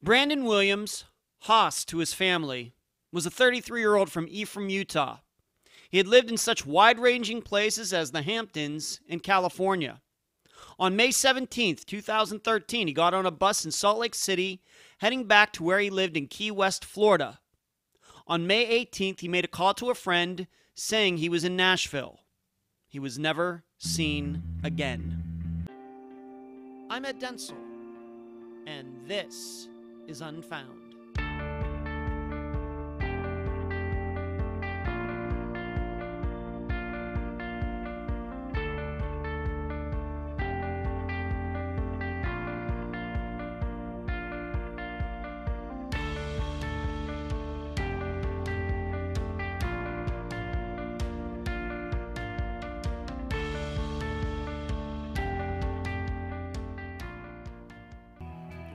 Brandon Williams, Haas to his family, was a 33-year-old from Ephraim, Utah. He had lived in such wide-ranging places as the Hamptons and California. On May 17, 2013, he got on a bus in Salt Lake City, heading back to where he lived in Key West, Florida. On May 18th, he made a call to a friend saying he was in Nashville. He was never seen again. I'm Ed Denzel, and this is Unfound.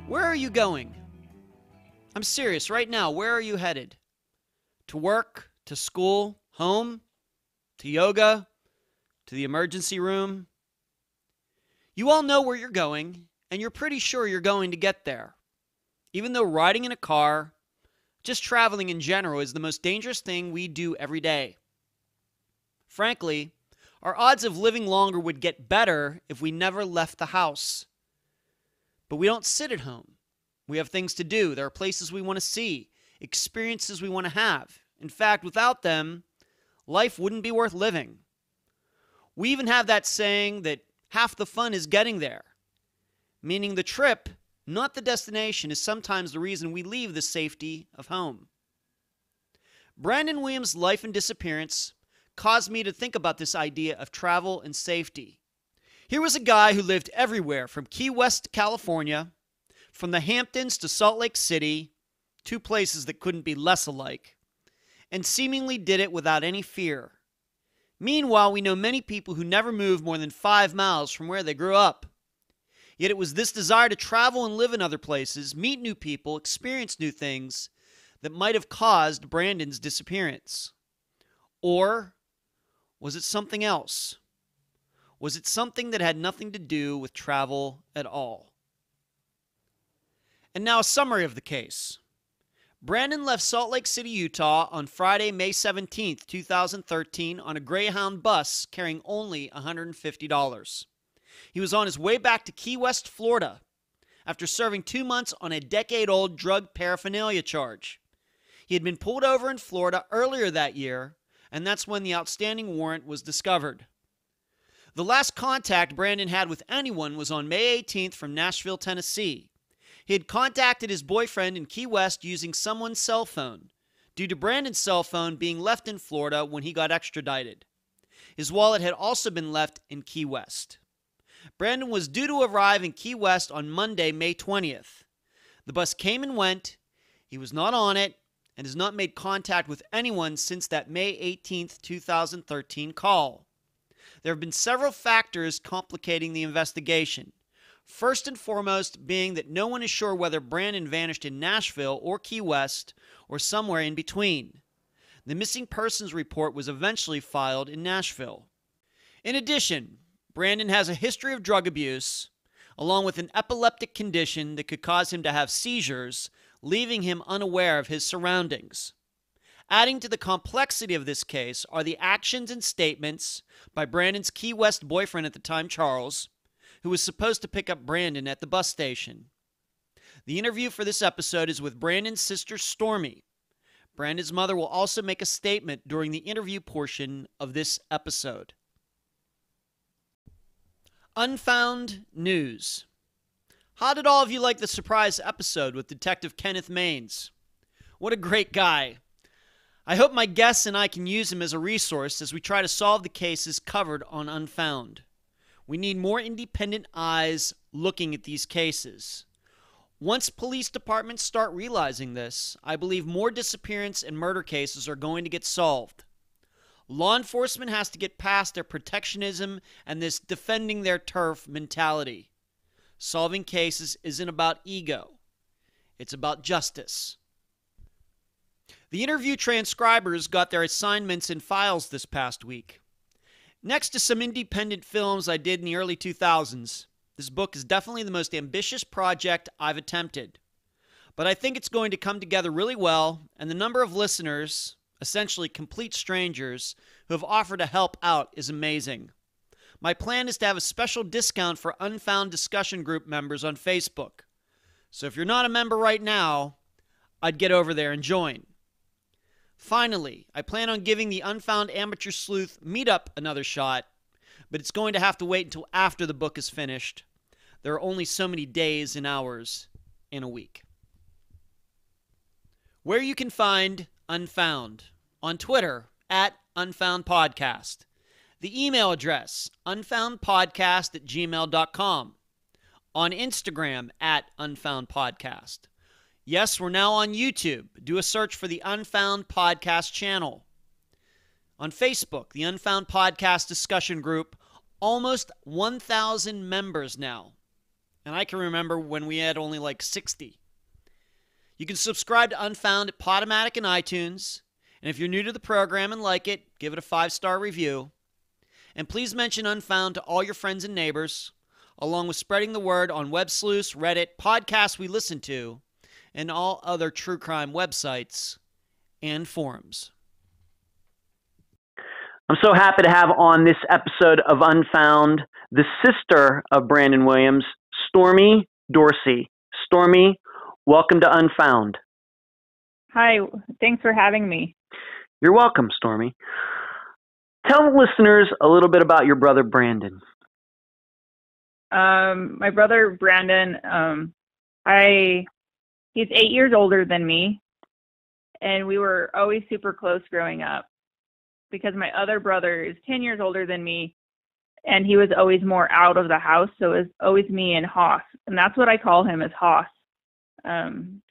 Where are you going? I'm serious right now. Where are you headed? To work? To school? Home? To yoga? To the emergency room? You all know where you're going, and you're pretty sure you're going to get there. Even though riding in a car, just traveling in general, is the most dangerous thing we do every day. Frankly, our odds of living longer would get better if we never left the house. But we don't sit at home. We have things to do. There are places we want to see, experiences we want to have. In fact, without them, life wouldn't be worth living. We even have that saying that half the fun is getting there, meaning the trip, not the destination, is sometimes the reason we leave the safety of home. Brandon Williams' life and disappearance caused me to think about this idea of travel and safety. Here was a guy who lived everywhere from Key West, California, from the Hamptons to Salt Lake City, two places that couldn't be less alike, and seemingly did it without any fear. Meanwhile, we know many people who never moved more than 5 miles from where they grew up. Yet it was this desire to travel and live in other places, meet new people, experience new things, that might have caused Brandon's disappearance. Or was it something else? Was it something that had nothing to do with travel at all? And now a summary of the case. Brandon left Salt Lake City, Utah on Friday, May 17, 2013 on a Greyhound bus carrying only $150. He was on his way back to Key West, Florida, after serving 2 months on a decade-old drug paraphernalia charge. He had been pulled over in Florida earlier that year, and that's when the outstanding warrant was discovered. The last contact Brandon had with anyone was on May 18th from Nashville, Tennessee. He had contacted his boyfriend in Key West using someone's cell phone, due to Brandon's cell phone being left in Florida when he got extradited. His wallet had also been left in Key West. Brandon was due to arrive in Key West on Monday, May 20th. The bus came and went. He was not on it and has not made contact with anyone since that May 18th, 2013 call. There have been several factors complicating the investigation. First and foremost being that no one is sure whether Brandon vanished in Nashville or Key West or somewhere in between. The missing persons report was eventually filed in Nashville. In addition, Brandon has a history of drug abuse, along with an epileptic condition that could cause him to have seizures, leaving him unaware of his surroundings. Adding to the complexity of this case are the actions and statements by Brandon's Key West boyfriend at the time, Charles, who was supposed to pick up Brandon at the bus station. The interview for this episode is with Brandon's sister, Stormy. Brandon's mother will also make a statement during the interview portion of this episode. Unfound News. How did all of you like the surprise episode with Detective Kenneth Maines? What a great guy. I hope my guests and I can use him as a resource as we try to solve the cases covered on Unfound. We need more independent eyes looking at these cases. Once police departments start realizing this, I believe more disappearance and murder cases are going to get solved. Law enforcement has to get past their protectionism and this defending their turf mentality. Solving cases isn't about ego. It's about justice. The interview transcribers got their assignments and files this past week. Next to some independent films I did in the early 2000s, this book is definitely the most ambitious project I've attempted. But I think it's going to come together really well, and the number of listeners, essentially complete strangers, who have offered to help out is amazing. My plan is to have a special discount for Unfound discussion group members on Facebook. So if you're not a member right now, I'd get over there and join. Finally, I plan on giving the Unfound Amateur Sleuth meetup another shot, but it's going to have to wait until after the book is finished. There are only so many days and hours in a week. Where you can find Unfound: on Twitter @UnfoundPodcast. The email address, unfoundpodcast@gmail.com. On Instagram @UnfoundPodcast. Yes, we're now on YouTube. Do a search for the Unfound Podcast channel. On Facebook, the Unfound Podcast discussion group, almost 1,000 members now. And I can remember when we had only like 60. You can subscribe to Unfound at Podomatic and iTunes. And if you're new to the program and like it, give it a 5-star review. And please mention Unfound to all your friends and neighbors, along with spreading the word on Websleuths, Reddit, podcasts we listen to, and all other true crime websites and forums. I'm so happy to have on this episode of Unfound the sister of Brandon Williams, Stormy Dorsey. Stormy, welcome to Unfound. Hi, thanks for having me. You're welcome, Stormy. Tell the listeners a little bit about your brother, Brandon. My brother, Brandon, he's 8 years older than me, and we were always super close growing up because my other brother is 10 years older than me, and he was always more out of the house, so it was always me and Hoss, and that's what I call him, is Hoss, from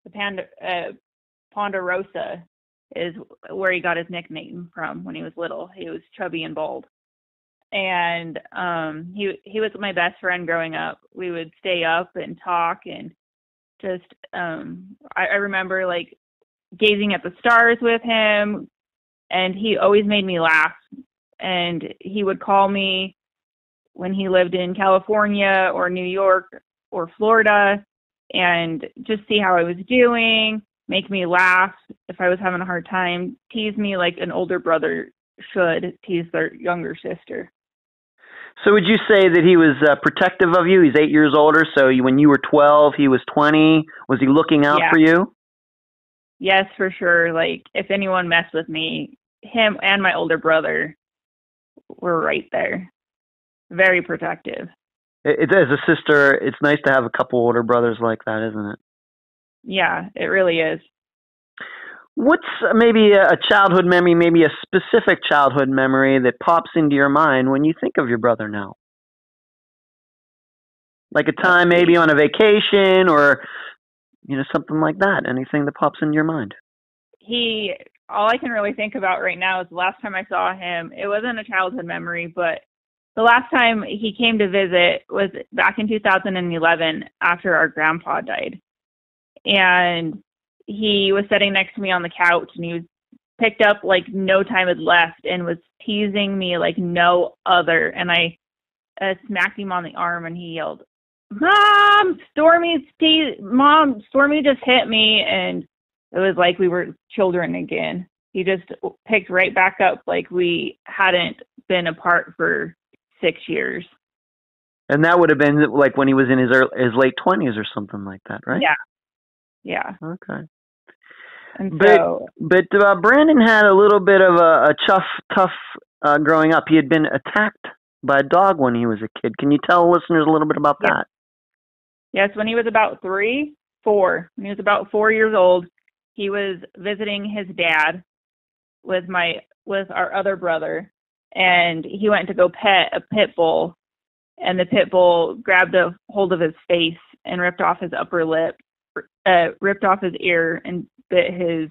the Ponderosa is where he got his nickname from when he was little. He was chubby and bald. And he was my best friend growing up. We would stay up and talk and just I remember like gazing at the stars with him, and he always made me laugh. And he would call me when he lived in California or New York or Florida and just see how I was doing, make me laugh if I was having a hard time, tease me like an older brother should tease their younger sister. So would you say that he was protective of you? He's 8 years older, so when you were 12, he was 20. Was he looking out for you? Yes, for sure. Like, if anyone messed with me, him and my older brother were right there. Very protective. As a sister, it's nice to have a couple older brothers like that, isn't it? Yeah, it really is. What's maybe a childhood memory, maybe a specific childhood memory that pops into your mind when you think of your brother now? Like a time maybe on a vacation or, something like that. Anything that pops into your mind? All I can really think about right now is the last time I saw him. It wasn't a childhood memory, but the last time he came to visit was back in 2011 after our grandpa died. And he was sitting next to me on the couch, and he was picked up like no time had left and was teasing me like no other. And I smacked him on the arm, and he yelled, Mom, Stormy just hit me. And it was like we were children again. He just picked right back up like we hadn't been apart for 6 years. And that would have been like when he was in his late 20s or something like that, right? Yeah. Okay. And but Brandon had a little bit of a tough growing up. He had been attacked by a dog when he was a kid. Can you tell listeners a little bit about that? Yes, when he was about 4 years old, he was visiting his dad with our other brother, and he went to go pet a pit bull, and the pit bull grabbed a hold of his face and ripped off his upper lip, ripped off his ear, and bit his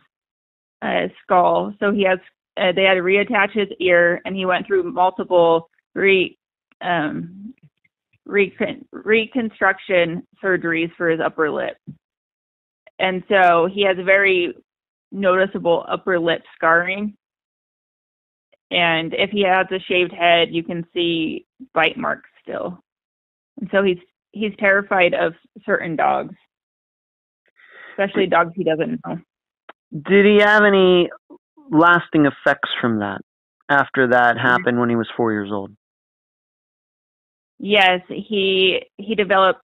skull. So they had to reattach his ear, and he went through multiple reconstruction surgeries for his upper lip. And so he has a very noticeable upper lip scarring. And if he has a shaved head, you can see bite marks still. And so he's terrified of certain dogs. especially dogs he doesn't know. Did he have any lasting effects from that after that happened when he was 4 years old? Yes, he developed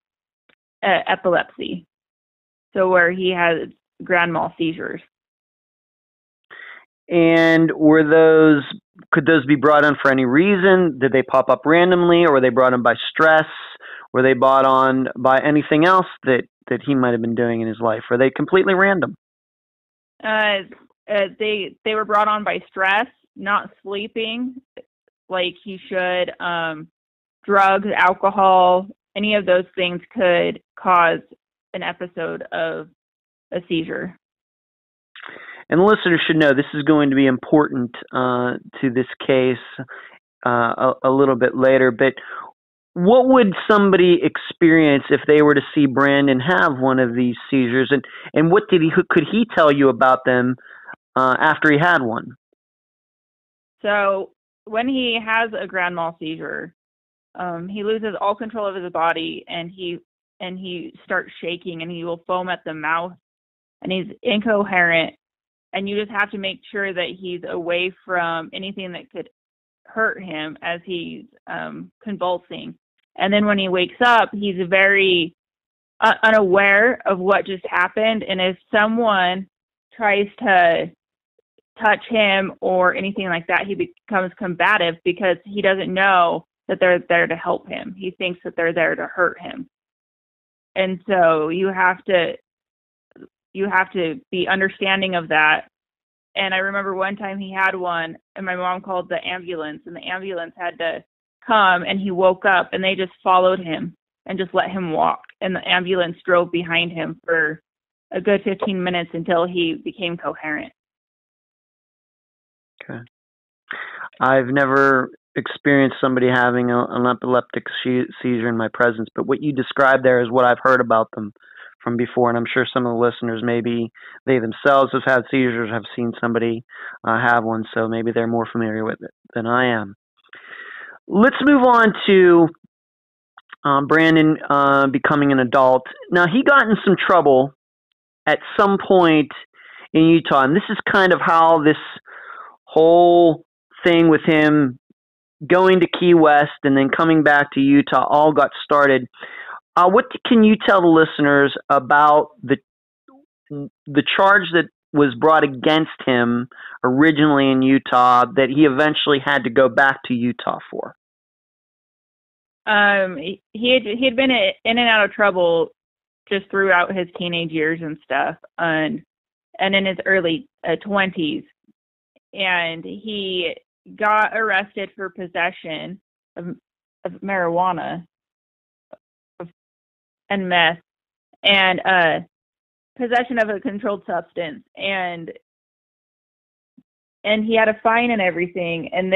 epilepsy, so where he had grand mal seizures. And could those be brought on for any reason? Did they pop up randomly, or were they brought on by stress? Were they brought on by anything else that he might have been doing in his life? Were they completely random? They were brought on by stress, not sleeping like he should. Drugs, alcohol, any of those things could cause an episode of a seizure. And the listeners should know this is going to be important to this case a little bit later. But what would somebody experience if they were to see Brandon have one of these seizures? And what could he tell you about them after he had one? So when he has a grand mal seizure, he loses all control of his body, and he starts shaking, and he will foam at the mouth, and he's incoherent. And you just have to make sure that he's away from anything that could hurt him as he's convulsing. And then when he wakes up, he's very unaware of what just happened. And if someone tries to touch him or anything like that, he becomes combative because he doesn't know that they're there to help him. He thinks that they're there to hurt him. And so you have to be understanding of that. And I remember one time he had one, and my mom called the ambulance, and the ambulance had to come, and he woke up, and they just followed him and just let him walk. And the ambulance drove behind him for a good 15 minutes until he became coherent. Okay. I've never experienced somebody having an epileptic seizure in my presence, but what you described there is what I've heard about them from before, and I'm sure some of the listeners, maybe they themselves have had seizures, have seen somebody have one, so maybe they're more familiar with it than I am. Let's move on to Brandon becoming an adult. Now, he got in some trouble at some point in Utah, and this is kind of how this whole thing with him going to Key West and then coming back to Utah all got started. What can you tell the listeners about the charge that was brought against him originally in Utah that he eventually had to go back to Utah for? He had been in and out of trouble just throughout his teenage years and stuff, and in his early 20s, and he got arrested for possession of marijuana and meth, and possession of a controlled substance, and he had a fine and everything, and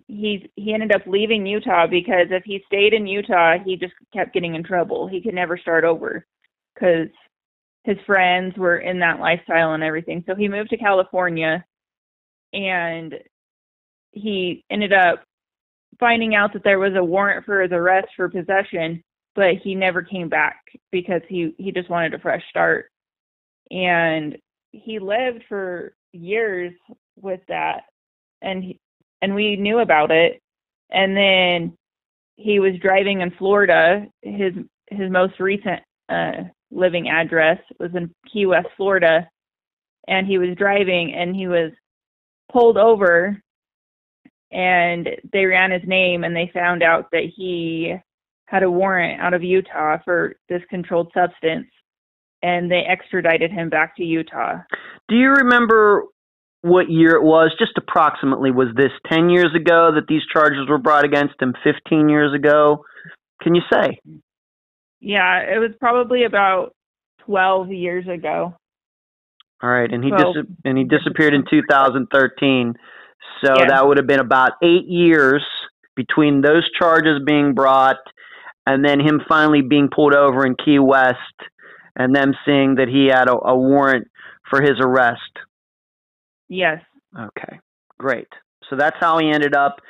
he ended up leaving Utah because if he stayed in Utah, he just kept getting in trouble. He could never start over because his friends were in that lifestyle and everything. So he moved to California, and he ended up finding out that there was a warrant for his arrest for possession, but he never came back because he just wanted a fresh start. And he lived for years with that, and we knew about it. And then he was driving in Florida. His most recent living address was in Key West, Florida, and he was driving, and he was pulled over, and they ran his name, and they found out that he had a warrant out of Utah for this controlled substance, and they extradited him back to Utah. Do you remember what year it was? Just approximately, was this 10 years ago that these charges were brought against him, 15 years ago? Can you say? Yeah, it was probably about 12 years ago. All right, and he disappeared in 2013, so yeah. That would have been about 8 years between those charges being brought and then him finally being pulled over in Key West and them seeing that he had a warrant for his arrest. Yes. Okay, great. So that's how he ended up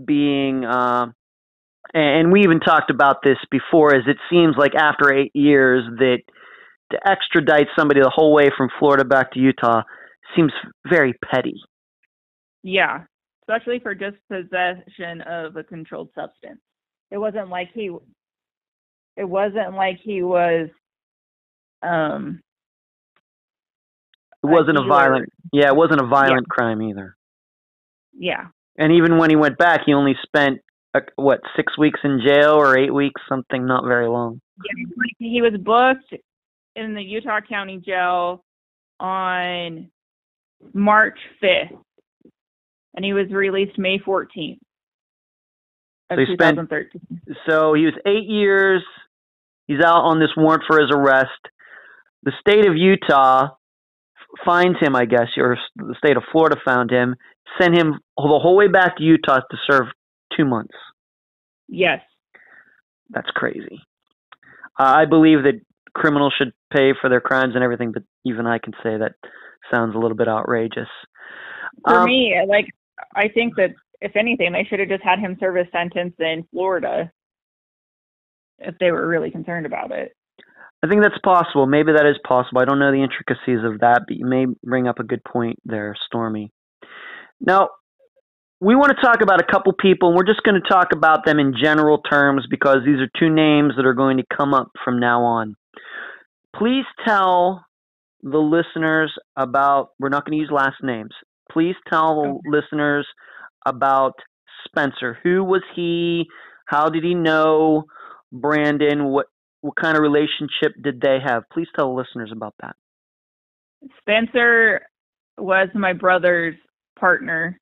being, and we even talked about this before, as it seems like after 8 years that to extradite somebody the whole way from Florida back to Utah seems very petty. Yeah, especially for just possession of a controlled substance. It wasn't like he was It wasn't a violent crime either. Yeah. And even when he went back, he only spent 6 weeks in jail or 8 weeks, something not very long. Yeah, he was booked in the Utah County Jail on March 5th, and he was released May 14th of 2013. So he was 8 years. He's out on this warrant for his arrest. The state of Utah finds him, I guess, or the state of Florida found him, sent him the whole way back to Utah to serve 2 months. Yes. That's crazy. I believe that criminals should pay for their crimes and everything, but even I can say that sounds a little bit outrageous. For me, I think that if anything, they should have just had him serve a sentence in Florida if they were really concerned about it. I think that's possible. Maybe that is possible. I don't know the intricacies of that, but you may bring up a good point there, Stormy. Now, we want to talk about a couple people, and we're just going to talk about them in general terms because these are two names that are going to come up from now on. Please tell the listeners about, we're not going to use last names. Please tell the listeners about Spencer. Who was he? How did he know Brandon? What kind of relationship did they have? Please tell the listeners about that. Spencer was my brother's partner.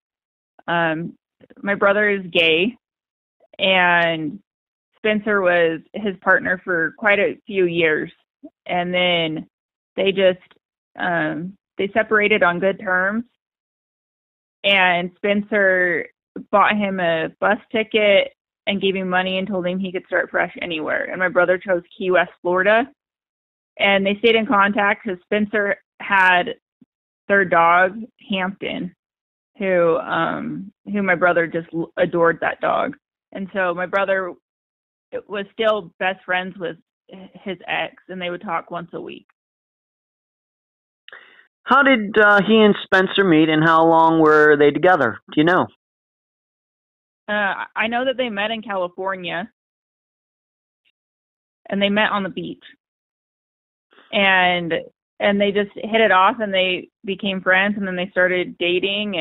My brother is gay, and Spencer was his partner for quite a few years. And then they they separated on good terms. And Spencer bought him a bus ticket and gave him money and told him he could start fresh anywhere. And my brother chose Key West, Florida. And they stayed in contact because Spencer had their dog, Hampton, who my brother just adored that dog. And so my brother was still best friends with his ex, and they would talk once a week. How did he and Spencer meet, and how long were they together? Do you know? I know that they met in California, and they met on the beach. And they just hit it off, and they became friends, and then they started dating.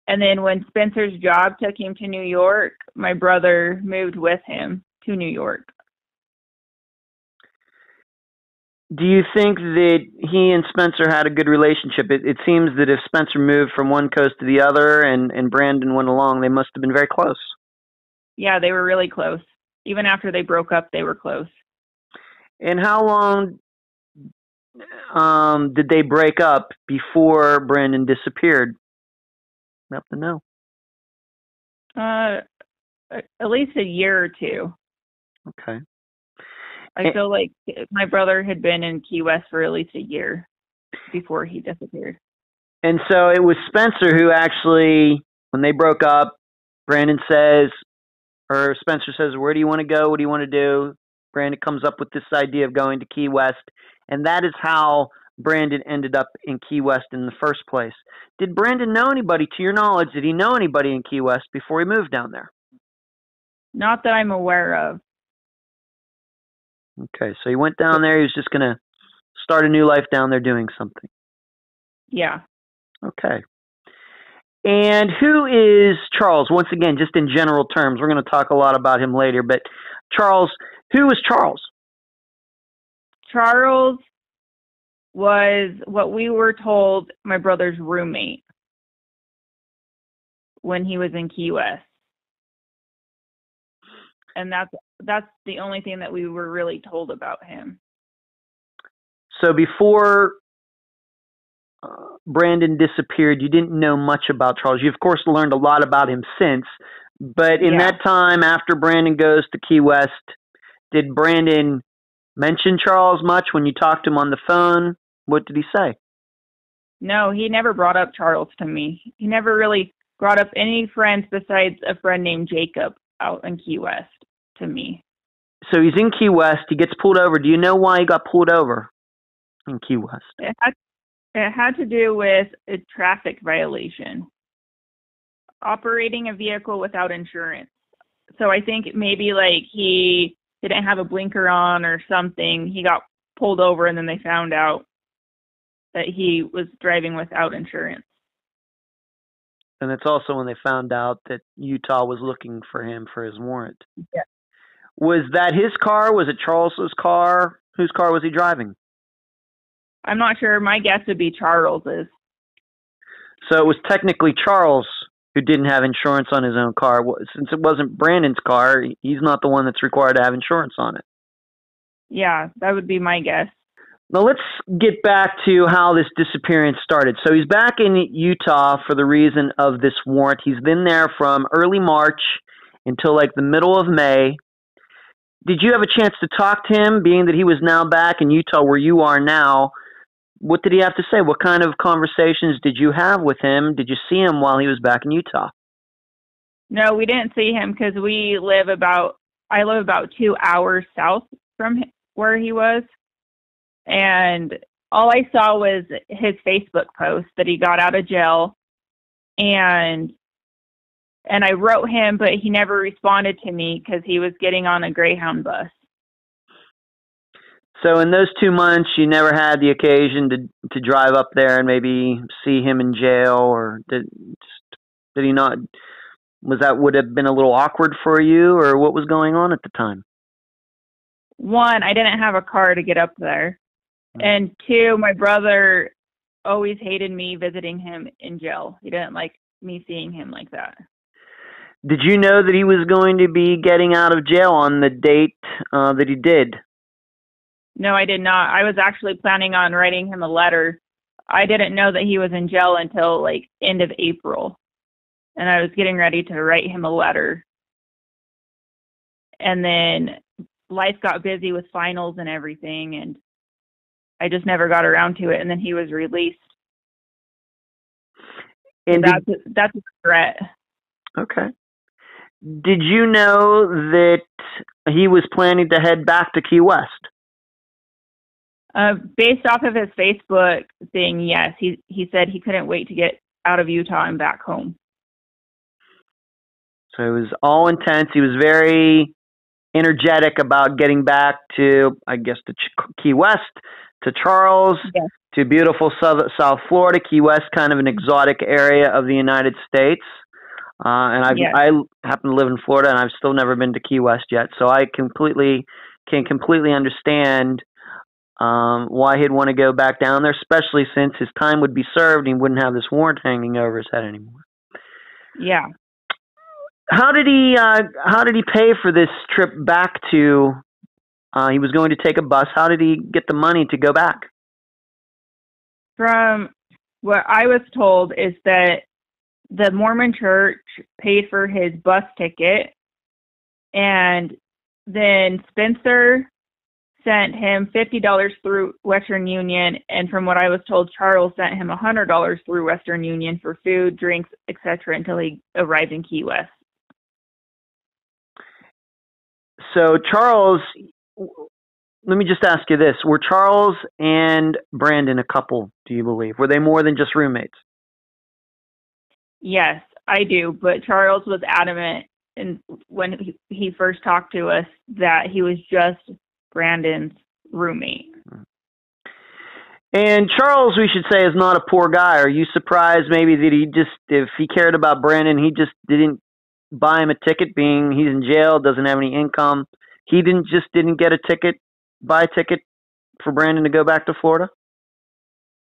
And then when Spencer's job took him to New York, my brother moved with him to New York. Do you think that he and Spencer had a good relationship? It seems that if Spencer moved from one coast to the other and Brandon went along, they must have been very close. Yeah, they were really close. Even after they broke up, they were close. And how long did they break up before Brandon disappeared? I have to know. At least a year or two. Okay. I feel like my brother had been in Key West for at least a year before he disappeared. And so it was Spencer who actually, when they broke up, Brandon says, or Spencer says, where do you want to go? What do you want to do? Brandon comes up with this idea of going to Key West. And that is how Brandon ended up in Key West in the first place. Did Brandon know anybody, to your knowledge, did he know anybody in Key West before he moved down there? Not that I'm aware of. Okay, so he went down there. He was just going to start a new life down there doing something. Yeah. Okay. And who is Charles? Once again, just in general terms. We're going to talk a lot about him later, but Charles, who is Charles? Charles was what we were told my brother's roommate when he was in Key West. And that's the only thing that we were really told about him. So before Brandon disappeared, you didn't know much about Charles. You, of course, learned a lot about him since. But in that time, after Brandon goes to Key West, did Brandon mention Charles much when you talked to him on the phone? What did he say? No, he never brought up Charles to me. He never really brought up any friends besides a friend named Jacob out in Key West to me. So he's in Key West. He gets pulled over. Do you know why he got pulled over? in Key West? It had to do with a traffic violation, operating a vehicle without insurance. So I think maybe like he didn't have a blinker on or something. He got pulled over and then they found out that he was driving without insurance. And it's also when they found out that Utah was looking for him for his warrant. Yeah. Was that his car? Was it Charles's car? Whose car was he driving? I'm not sure. My guess would be Charles's. So it was technically Charles who didn't have insurance on his own car. Since it wasn't Brandon's car, he's not the one that's required to have insurance on it. Yeah, that would be my guess. Now let's get back to how this disappearance started. So he's back in Utah for the reason of this warrant. He's been there from early March until like the middle of May. Did you have a chance to talk to him, being that he was now back in Utah where you are now? What did he have to say? What kind of conversations did you have with him? Did you see him while he was back in Utah? No, we didn't see him because I live about 2 hours south from where he was. And all I saw was his Facebook post that he got out of jail. And I wrote him, but he never responded to me because he was getting on a Greyhound bus. So in those 2 months, you never had the occasion to drive up there and maybe see him in jail, or did he not? Would have been a little awkward for you, or what was going on at the time? One, I didn't have a car to get up there. And two, my brother always hated me visiting him in jail. He didn't like me seeing him like that. Did you know that he was going to be getting out of jail on the date that he did? No, I did not. I was actually planning on writing him a letter. I didn't know that he was in jail until like end of April. And I was getting ready to write him a letter. And then life got busy with finals and everything, and I just never got around to it. And then he was released. And that's a threat. Okay. Did you know that he was planning to head back to Key West? Based off of his Facebook thing, yes. He said he couldn't wait to get out of Utah and back home. So it was all intense. He was very energetic about getting back to, I guess, to Key West, to Charles, yes, to beautiful South Florida. Key West, kind of an exotic area of the United States. And I happen to live in Florida, and I've still never been to Key West yet. So I can completely understand why he'd want to go back down there, especially since his time would be served and he wouldn't have this warrant hanging over his head anymore. Yeah. How did he pay for this trip back to? He was going to take a bus. How did he get the money to go back? From what I was told is that the Mormon church paid for his bus ticket, and then Spencer sent him $50 through Western Union, and from what I was told, Charles sent him $100 through Western Union for food, drinks, etc. until he arrived in Key West. So Charles, let me just ask you this. Were Charles and Brandon a couple, do you believe? Were they more than just roommates? Yes, I do. But Charles was adamant when he first talked to us that he was just Brandon's roommate. And Charles, we should say, is not a poor guy. Are you surprised maybe that if he cared about Brandon, he just didn't buy him a ticket, being he's in jail, doesn't have any income? He didn't buy a ticket for Brandon to go back to Florida?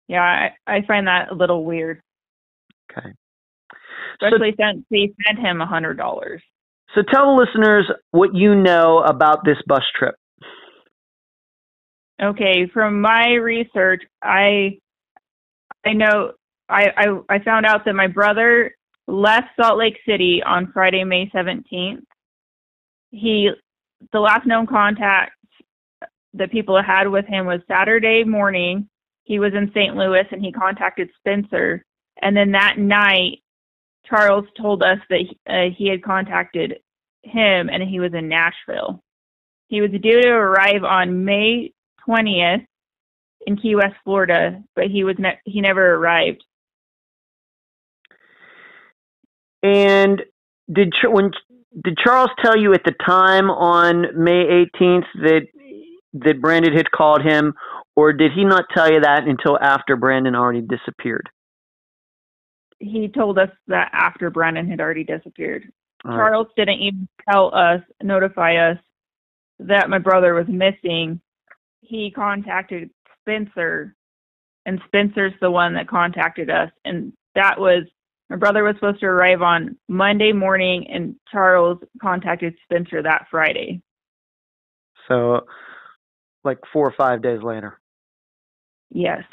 Yeah, I find that a little weird. Okay. Especially since he sent him $100. So tell the listeners what you know about this bus trip. Okay, from my research, I know I found out that my brother left Salt Lake City on Friday, May 17th. The last known contact that people had with him was Saturday morning. He was in St. Louis and he contacted Spencer. And then that night, Charles told us that he had contacted him and he was in Nashville. He was due to arrive on May 20th in Key West, Florida, but he never arrived. And did Charles tell you at the time on May 18th that Brandon had called him, or did he not tell you that until after Brandon already disappeared? He told us that after Brandon had already disappeared. All Charles didn't even notify us that my brother was missing. He contacted Spencer, and Spencer's the one that contacted us. And that was, my brother was supposed to arrive on Monday morning, and Charles contacted Spencer that Friday. So, like 4 or 5 days later. Yes.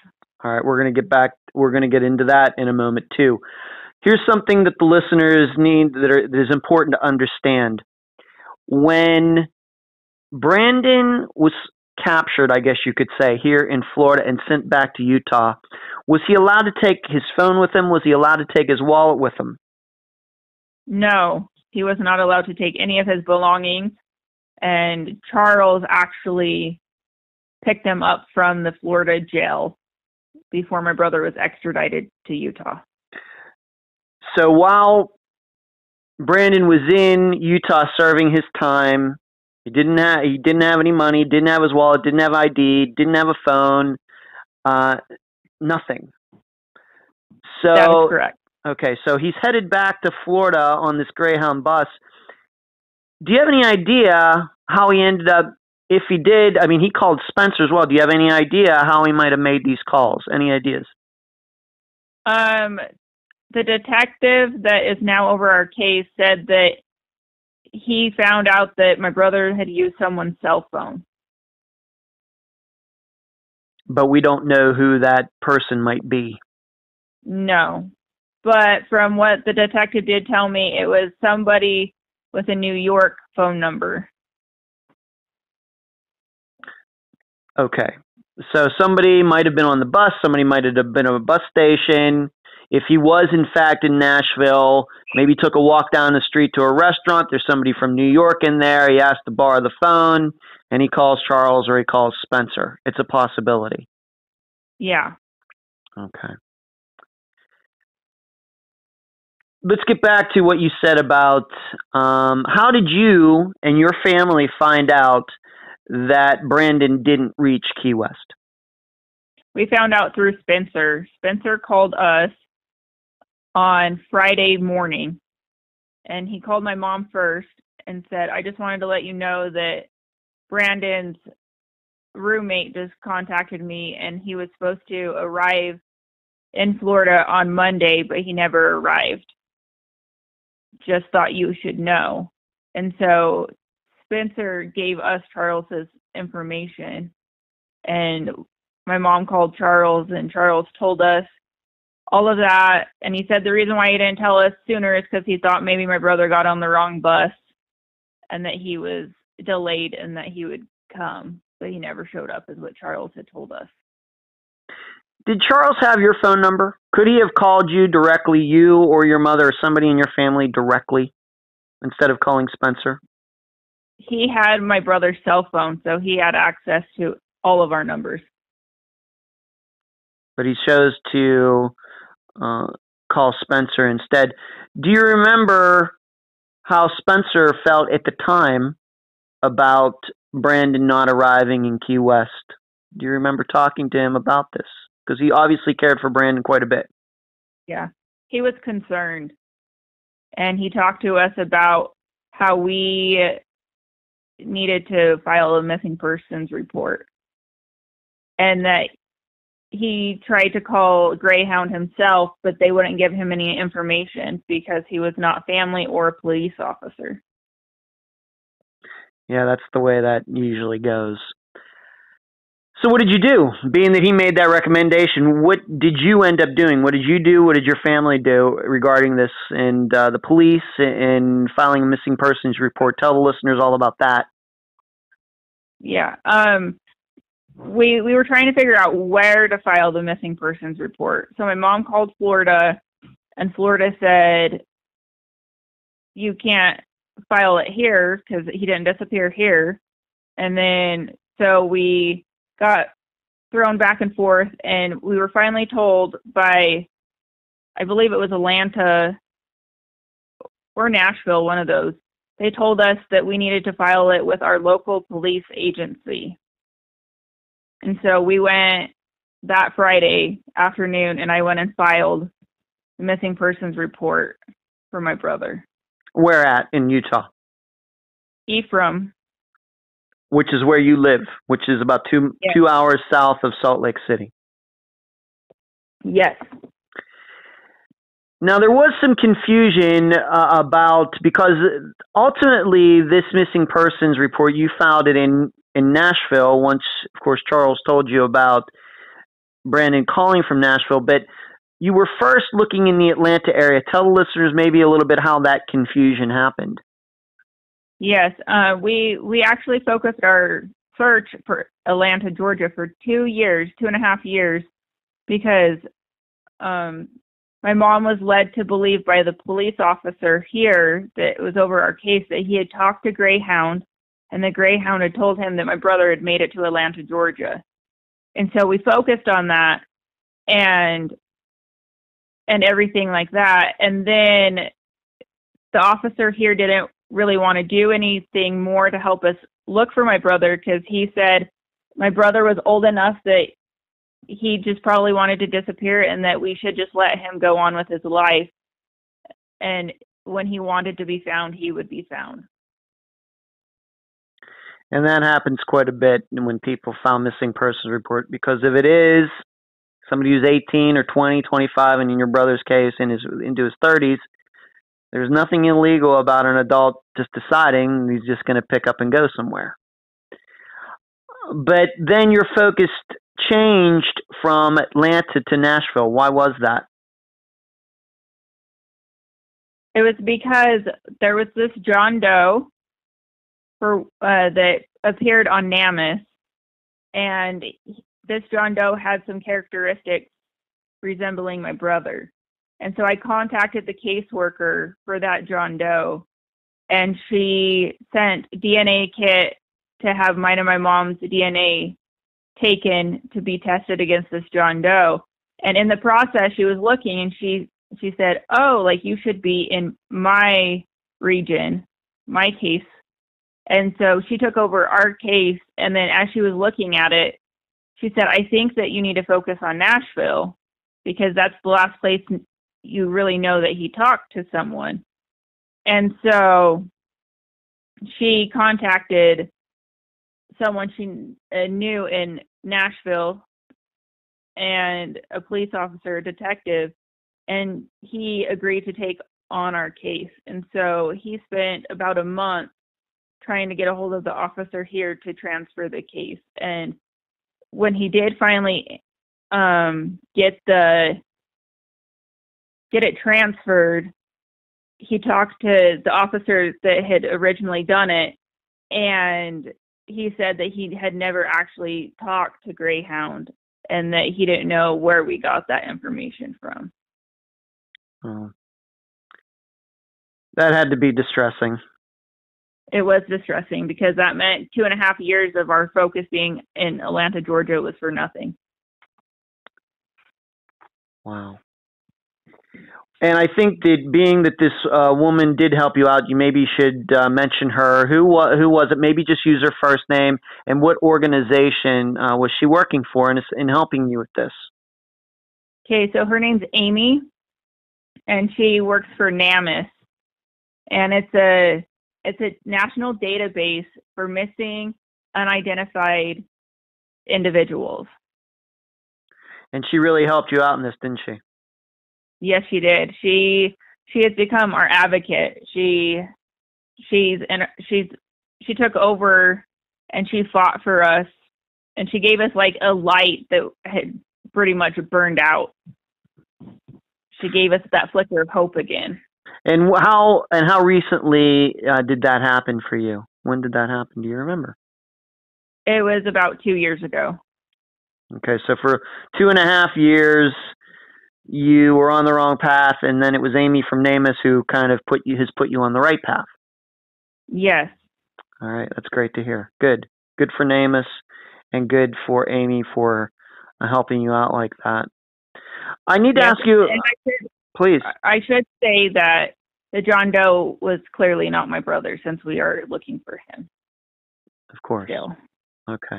All right, we're going to get into that in a moment too. Here's something that the listeners need that is important to understand. When Brandon was captured, I guess you could say, here in Florida and sent back to Utah, was he allowed to take his phone with him? Was he allowed to take his wallet with him? No, he was not allowed to take any of his belongings. And Charles actually picked him up from the Florida jail before my brother was extradited to Utah. So while Brandon was in Utah serving his time, he didn't have any money, didn't have his wallet, didn't have ID, didn't have a phone, nothing. So that is correct. Okay, so he's headed back to Florida on this Greyhound bus. Do you have any idea how he ended up, if he did, I mean, he called Spencer as well. Do you have any idea how he might have made these calls? Any ideas? The detective that is now over our case said that he found out that my brother had used someone's cell phone. But we don't know who that person might be. No. But from what the detective did tell me, it was somebody with a New York phone number. Okay. So somebody might have been on the bus. Somebody might have been at a bus station. If he was, in fact, in Nashville, maybe took a walk down the street to a restaurant. There's somebody from New York in there. He asked to borrow the phone, and he calls Charles or he calls Spencer. It's a possibility. Yeah. Okay. Let's get back to what you said about how did you and your family find out that Brandon didn't reach Key West? We found out through Spencer. Spencer called us on Friday morning, and he called my mom first and said, I just wanted to let you know that Brandon's roommate just contacted me, and he was supposed to arrive in Florida on Monday, but he never arrived. Just thought you should know. And so Spencer gave us Charles's information, and my mom called Charles, and Charles told us all of that. And he said the reason why he didn't tell us sooner is because he thought maybe my brother got on the wrong bus and that he was delayed and that he would come, but he never showed up, is what Charles had told us. Did Charles have your phone number? Could he have called you directly, you or your mother or somebody in your family directly, instead of calling Spencer? He had my brother's cell phone, so he had access to all of our numbers. But he chose to call Spencer instead. Do you remember how Spencer felt at the time about Brandon not arriving in Key West? Do you remember talking to him about this? Because he obviously cared for Brandon quite a bit. Yeah, he was concerned. And he talked to us about how we needed to file a missing persons report. And that he tried to call Greyhound himself, but they wouldn't give him any information because he was not family or a police officer. Yeah, that's the way that usually goes. So what did you do? Being that he made that recommendation, what did you end up doing? What did you do? What did your family do regarding this and the police and filing a missing persons report? Tell the listeners all about that. Yeah. We were trying to figure out where to file the missing persons report. So my mom called Florida, and Florida said, you can't file it here because he didn't disappear here. And then so we got thrown back and forth, and we were finally told by, I believe it was Atlanta or Nashville, one of those. They told us that we needed to file it with our local police agency. And so we went that Friday afternoon, and I went and filed the missing persons report for my brother. Where at in Utah? Ephraim. Which is where you live, which is about two hours south of Salt Lake City. Yes. Now, there was some confusion because ultimately this missing persons report, you filed it in Nashville once, of course, Charles told you about Brandon calling from Nashville, but you were first looking in the Atlanta area. Tell the listeners maybe a little bit how that confusion happened. Yes, we actually focused our search for Atlanta, Georgia for 2.5 years, because my mom was led to believe by the police officer here that was over our case that he had talked to Greyhound, and the Greyhound had told him that my brother had made it to Atlanta, Georgia. And so we focused on that and everything like that. And then the officer here didn't really want to do anything more to help us look for my brother, because he said my brother was old enough that he just probably wanted to disappear and that we should just let him go on with his life. And when he wanted to be found, he would be found. And that happens quite a bit when people file missing persons report, because if it is somebody who's 18 or 20, 25, and in your brother's case into his 30s, there's nothing illegal about an adult just deciding he's just going to pick up and go somewhere. But then your focus changed from Atlanta to Nashville. Why was that? It was because there was this John Doe that appeared on NamUs, and this John Doe had some characteristics resembling my brother. And so I contacted the caseworker for that John Doe, and she sent DNA kit to have mine and my mom's DNA taken to be tested against this John Doe. And in the process, she was looking, and she said, "Oh, like, you should be in my region, my case." And so she took over our case, and then as she was looking at it, she said, "I think that you need to focus on Nashville, because that's the last place you really know that he talked to someone." And so she contacted someone she knew in Nashville, and a police officer, a detective, and he agreed to take on our case. And so he spent about a month trying to get a hold of the officer here to transfer the case. And when he did finally get it transferred, he talked to the officer that had originally done it, and he said that he had never actually talked to Greyhound and that he didn't know where we got that information from. Oh. That had to be distressing. It was distressing, because that meant 2.5 years of our focus being in Atlanta, Georgia was for nothing. Wow. And I think that being that this woman did help you out, you maybe should mention her. Who was it? Maybe just use her first name, and what organization was she working for in helping you with this? Okay, so her name's Amy, and she works for NamUs, and it's a national database for missing, unidentified individuals. And she really helped you out in this, didn't she? Yes, she did. She has become our advocate. She took over, and she fought for us, and she gave us like a light that had pretty much burned out. She gave us that flicker of hope again. And how recently did that happen for you? When did that happen? Do you remember? It was about 2 years ago. Okay, so for 2.5 years, you were on the wrong path, and then it was Amy from NamUs who kind of put you on the right path. Yes. All right, that's great to hear. Good for NamUs, and good for Amy for helping you out like that. I need to Yes, ask you, and please. I should say that the John Doe was clearly not my brother, since we are looking for him Of course. still. Okay.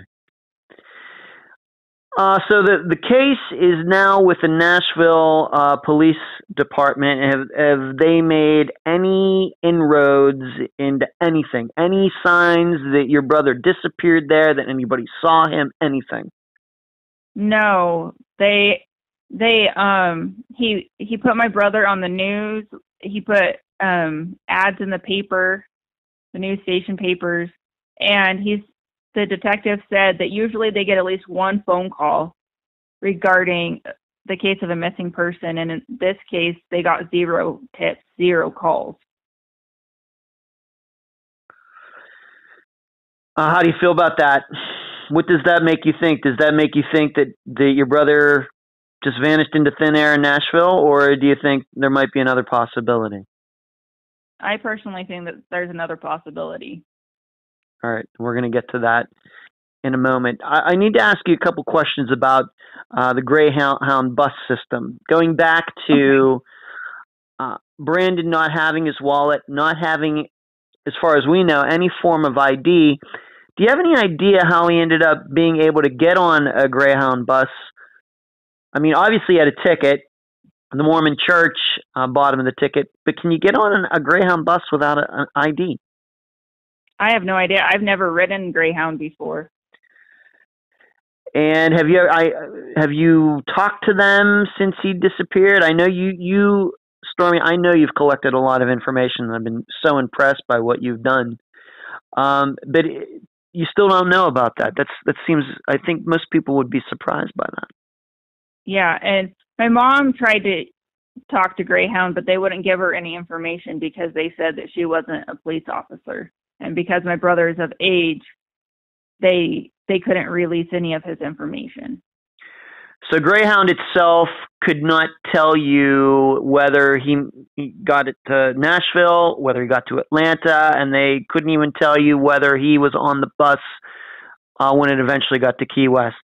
So the case is now with the Nashville Police Department. Have they made any inroads into anything? Any signs that your brother disappeared there? That anybody saw him? Anything? No, he put my brother on the news. He put ads in the paper, the news station papers, and the detective said that usually they get at least one phone call regarding the case of a missing person, and in this case they got 0 tips, 0 calls. How do you feel about that? What does that make you think? Does that make you think that your brother just vanished into thin air in Nashville, or do you think there might be another possibility? I personally think that there's another possibility. All right, we're going to get to that in a moment. I need to ask you a couple questions about the Greyhound Bus System. Going back to Brandon not having his wallet, not having, as far as we know, any form of ID. Do you have any idea how he ended up being able to get on a Greyhound bus? I mean, obviously he had a ticket. The Mormon Church bought him the ticket, but can you get on a Greyhound bus without an ID? I have no idea. I've never ridden Greyhound before. And have you talked to them since he disappeared? I know you Stormy, I know you've collected a lot of information. I've been so impressed by what you've done. But you still don't know about that. That seems, I think most people would be surprised by that. Yeah, and my mom tried to talk to Greyhound, but they wouldn't give her any information because they said that she wasn't a police officer. And because my brother is of age, they couldn't release any of his information. So Greyhound itself could not tell you whether he got it to Nashville, whether he got to Atlanta, and they couldn't even tell you whether he was on the bus when it eventually got to Key West.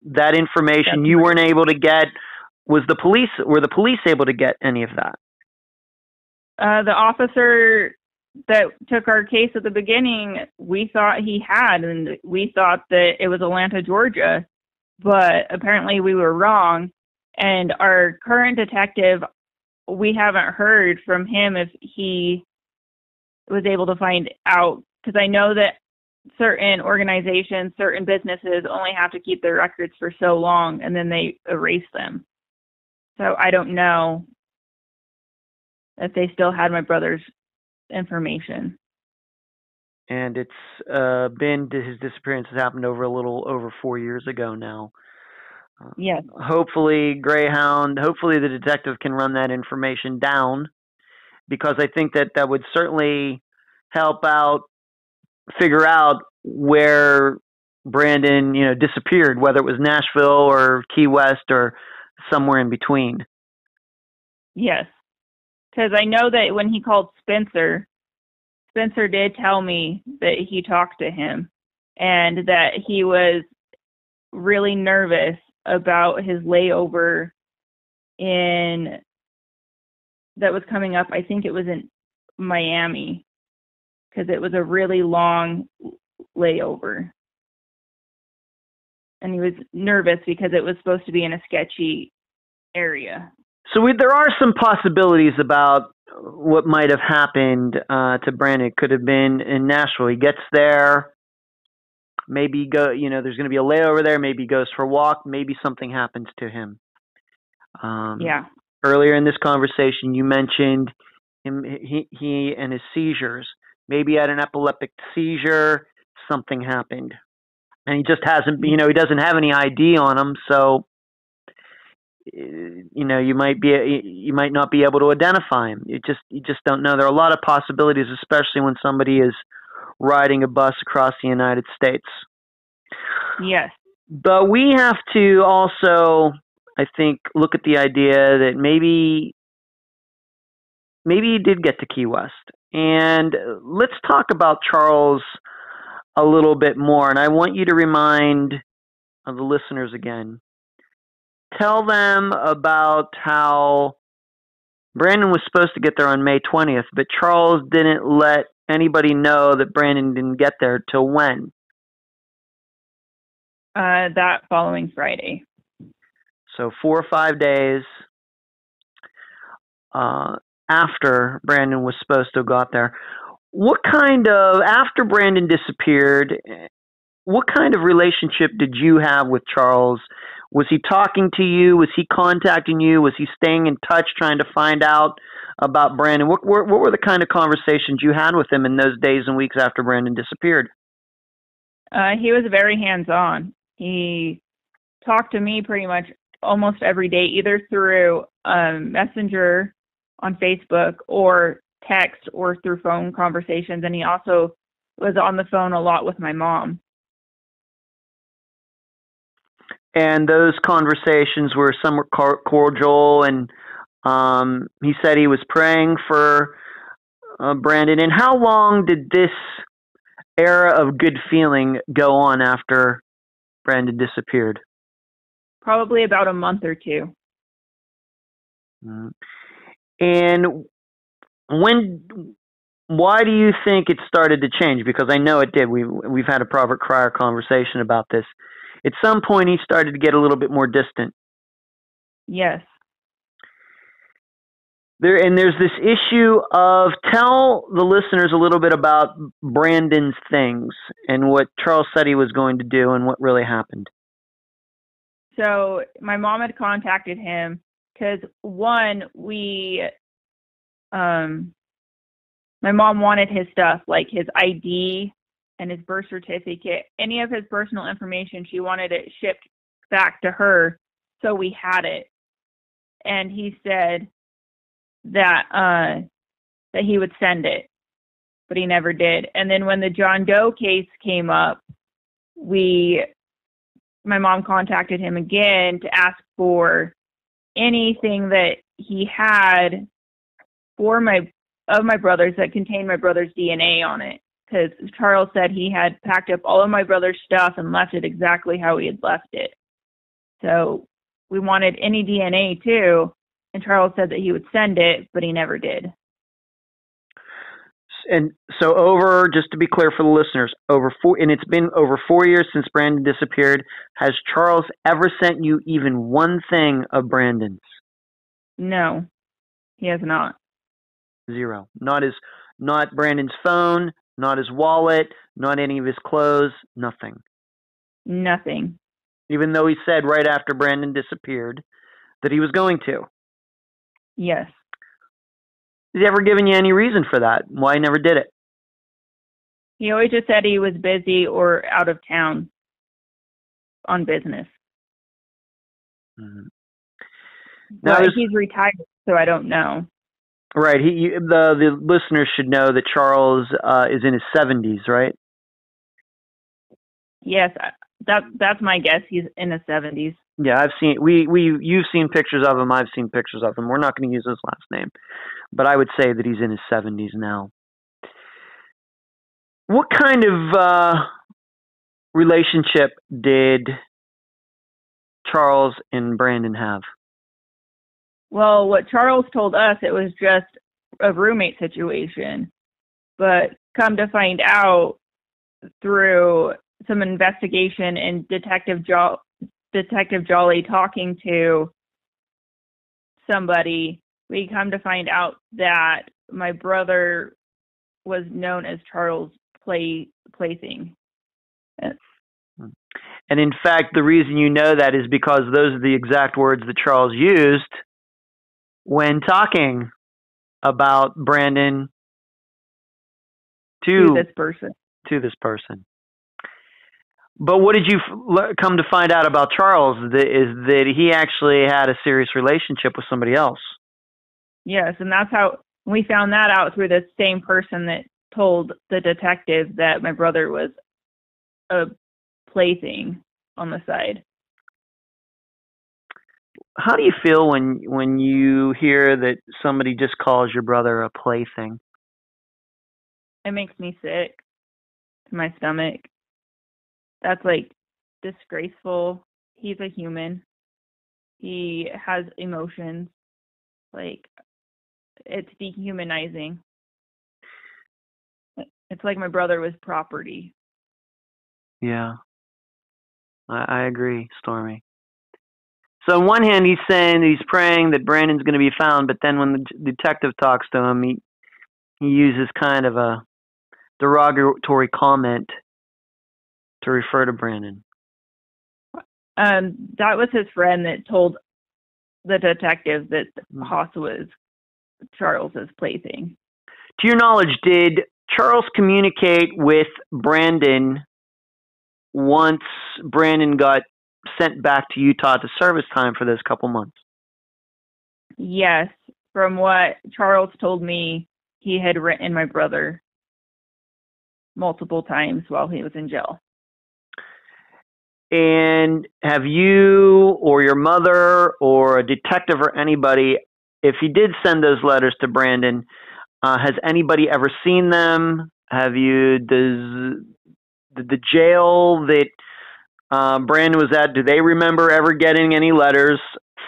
That information you weren't able to get. Were the police able to get any of that? The officer that took our case at the beginning, we thought he had, and we thought that it was Atlanta, Georgia, but apparently we were wrong. And our current detective, we haven't heard from him if he was able to find out, because I know that certain organizations, certain businesses only have to keep their records for so long and then they erase them. So I don't know if they still had my brother's information. And it's his disappearance has happened over a little over 4 years ago now. Yes. Hopefully the detective can run that information down, because I think that would certainly help out figure out where Brandon, disappeared, whether it was Nashville or Key West or somewhere in between. Yes. Because I know that when he called Spencer did tell me that he talked to him and that he was really nervous about his layover that was coming up. I think it was in Miami, because it was a really long layover. And he was nervous because it was supposed to be in a sketchy area. So there are some possibilities about what might have happened to Brandon. It could have been in Nashville. He gets there, maybe there's going to be a layover there. Maybe he goes for a walk. Maybe something happens to him. Yeah. Earlier in this conversation, you mentioned he and his seizures. Maybe he had an epileptic seizure. Something happened, and he just hasn't. He doesn't have any ID on him, so. You might not be able to identify him. You just don't know. There are a lot of possibilities, especially when somebody is riding a bus across the United States. Yes. But we have to also, I think, look at the idea that maybe he did get to Key West. And let's talk about Charles a little bit more. And I want you to remind the listeners again. Tell them about how Brandon was supposed to get there on May 20th, but Charles didn't let anybody know that Brandon didn't get there till when? That following Friday. So 4 or 5 days after Brandon was supposed to have got there. After Brandon disappeared, what kind of relationship did you have with Charles? Was he talking to you? Was he contacting you? Was he staying in touch, trying to find out about Brandon? What were the kind of conversations you had with him in those days and weeks after Brandon disappeared? He was very hands-on. He talked to me pretty much almost every day, either through Messenger on Facebook or text or through phone conversations. And he also was on the phone a lot with my mom. And those conversations were somewhat cordial, and he said he was praying for Brandon. And how long did this era of good feeling go on after Brandon disappeared? Probably about a month or two. And why do you think it started to change? Because I know it did. We've had a Robert Cryer conversation about this. At some point, he started to get a little bit more distant. Yes. There's this issue of, tell the listeners a little bit about Brandon's things and what Charles said he was going to do and what really happened. So my mom had contacted him because, one, my mom wanted his stuff, like his ID and his birth certificate, any of his personal information. She wanted it shipped back to her, so we had it. And he said that he would send it, but he never did. And then when the John Doe case came up, my mom contacted him again to ask for anything that he had of my brother's that contained my brother's DNA on it. Because Charles said he had packed up all of my brother's stuff and left it exactly how he had left it. So we wanted any DNA too, and Charles said that he would send it, but he never did. And so just to be clear for the listeners, it's been over 4 years since Brandon disappeared. Has Charles ever sent you even one thing of Brandon's? No, he has not. Zero. Not Brandon's phone, not his wallet, not any of his clothes, nothing. Nothing. Even though he said right after Brandon disappeared that he was going to. Yes. Has he ever given you any reason for that? Why he never did it? He always just said he was busy or out of town on business. Mm-hmm. Now he's retired, so I don't know. Right. The listeners should know that Charles is in his 70s, right? Yes, that's my guess. He's in his 70s. Yeah, I've seen you've seen pictures of him. I've seen pictures of him. We're not going to use his last name, but I would say that he's in his 70s now. What kind of relationship did Charles and Brandon have? Well, what Charles told us, it was just a roommate situation. But come to find out through some investigation and Detective Jolly talking to somebody, we come to find out that my brother was known as Charles Plaything. And in fact, the reason you know that is because those are the exact words that Charles used when talking about Brandon to this person. But what did you come to find out about Charles? Is that he actually had a serious relationship with somebody else? Yes, and that's how we found that out, through the same person that told the detective that my brother was a plaything on the side. How do you feel when you hear that somebody just calls your brother a plaything? It makes me sick to my stomach. That's like disgraceful. He's a human. He has emotions. Like, it's dehumanizing. It's like my brother was property. Yeah, I agree, Stormy. So on one hand, he's saying he's praying that Brandon's going to be found, but then when the detective talks to him, he uses kind of a derogatory comment to refer to Brandon. That was his friend that told the detective that Haas was Charles's plaything. To your knowledge, did Charles communicate with Brandon once Brandon got sent back to Utah to service time for those couple months? Yes, from what Charles told me, he had written my brother multiple times while he was in jail. And have you or your mother or a detective or anybody, if he did send those letters to Brandon, has anybody ever seen them? Does the jail that Brandon was at, do they remember ever getting any letters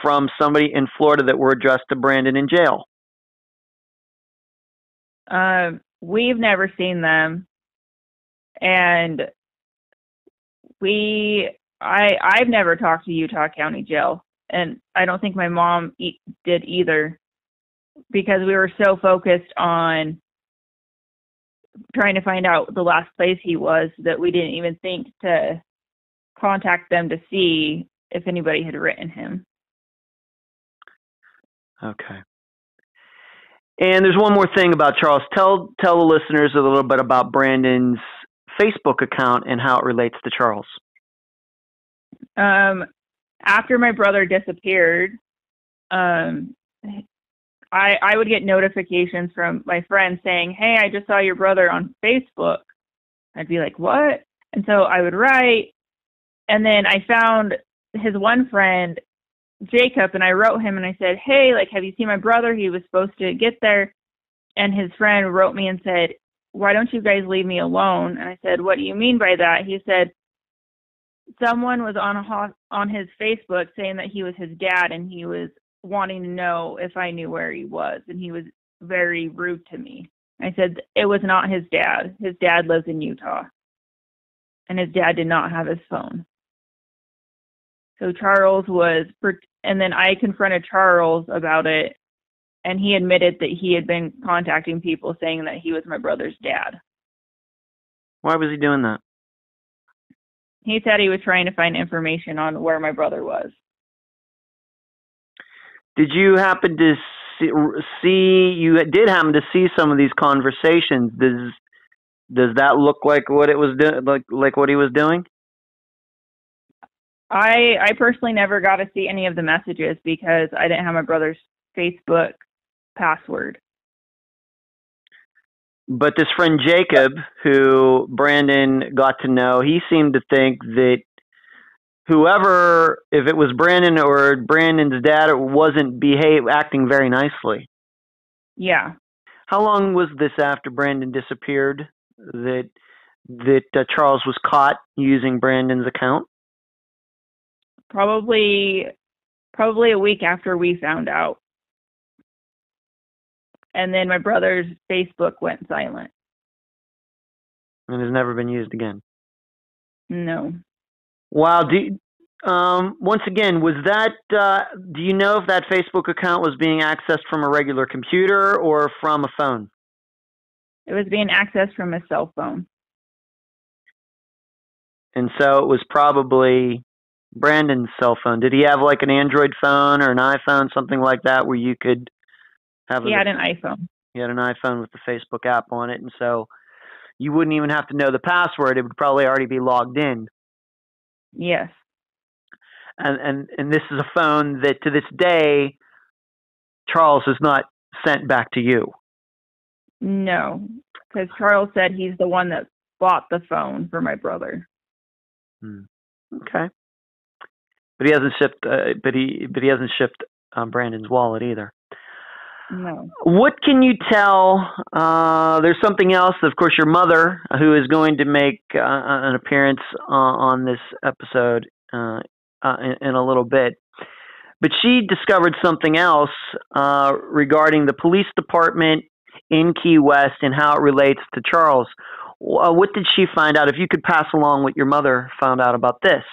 from somebody in Florida that were addressed to Brandon in jail? We've never seen them, and I've never talked to Utah County Jail, and I don't think my mom did either, because we were so focused on trying to find out the last place he was that we didn't even think to contact them to see if anybody had written him. Okay. And there's one more thing about Charles. Tell the listeners a little bit about Brandon's Facebook account and how it relates to Charles. After my brother disappeared, I would get notifications from my friends saying, "Hey, I just saw your brother on Facebook." I'd be like, "What?" And so I would write, and then I found his one friend, Jacob, and I wrote him and I said, "Hey, like, have you seen my brother? He was supposed to get there." And his friend wrote me and said, "Why don't you guys leave me alone?" And I said, "What do you mean by that?" He said, "Someone was on his Facebook saying that he was his dad, and he was wanting to know if I knew where he was, and he was very rude to me." I said, "It was not his dad. His dad lives in Utah, and his dad did not have his phone." So Charles was, and then I confronted Charles about it, and he admitted that he had been contacting people saying that he was my brother's dad. Why was he doing that? He said he was trying to find information on where my brother was. Did you happen to see? You did happen to see some of these conversations. Does that look like what it was like what he was doing? I personally never got to see any of the messages because I didn't have my brother's Facebook password. But this friend Jacob, who Brandon got to know, he seemed to think that whoever, if it was Brandon or Brandon's dad, it wasn't acting very nicely. Yeah. How long was this after Brandon disappeared that Charles was caught using Brandon's account? Probably a week after we found out. And then my brother's Facebook went silent. And has never been used again? No. Wow. Once again, was that, do you know if that Facebook account was being accessed from a regular computer or from a phone? It was being accessed from a cell phone. And so it was probably Brandon's cell phone. Did he have like an Android phone or an iPhone, something like that, where you could have? He had an iPhone. He had an iPhone with the Facebook app on it, and so you wouldn't even have to know the password. It would probably already be logged in. Yes. And this is a phone that to this day Charles has not sent back to you. No, because Charles said he's the one that bought the phone for my brother. Okay. But he hasn't shipped. But he hasn't shipped Brandon's wallet either. No. What can you tell? There's something else. Of course, your mother, who is going to make an appearance on this episode in a little bit. But she discovered something else regarding the police department in Key West and how it relates to Charles. What did she find out? If you could pass along what your mother found out about this.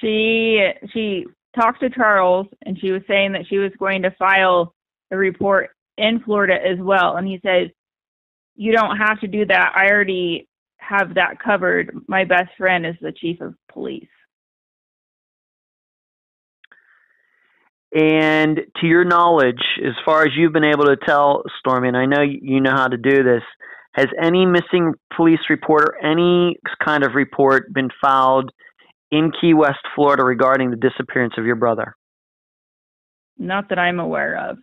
She talked to Charles, and she was saying that she was going to file a report in Florida as well. And he said, "You don't have to do that. I already have that covered. My best friend is the chief of police." And to your knowledge, as far as you've been able to tell, Stormy, and I know you know how to do this, has any missing police report or any kind of report been filed in Key West, Florida regarding the disappearance of your brother? Not that I'm aware of.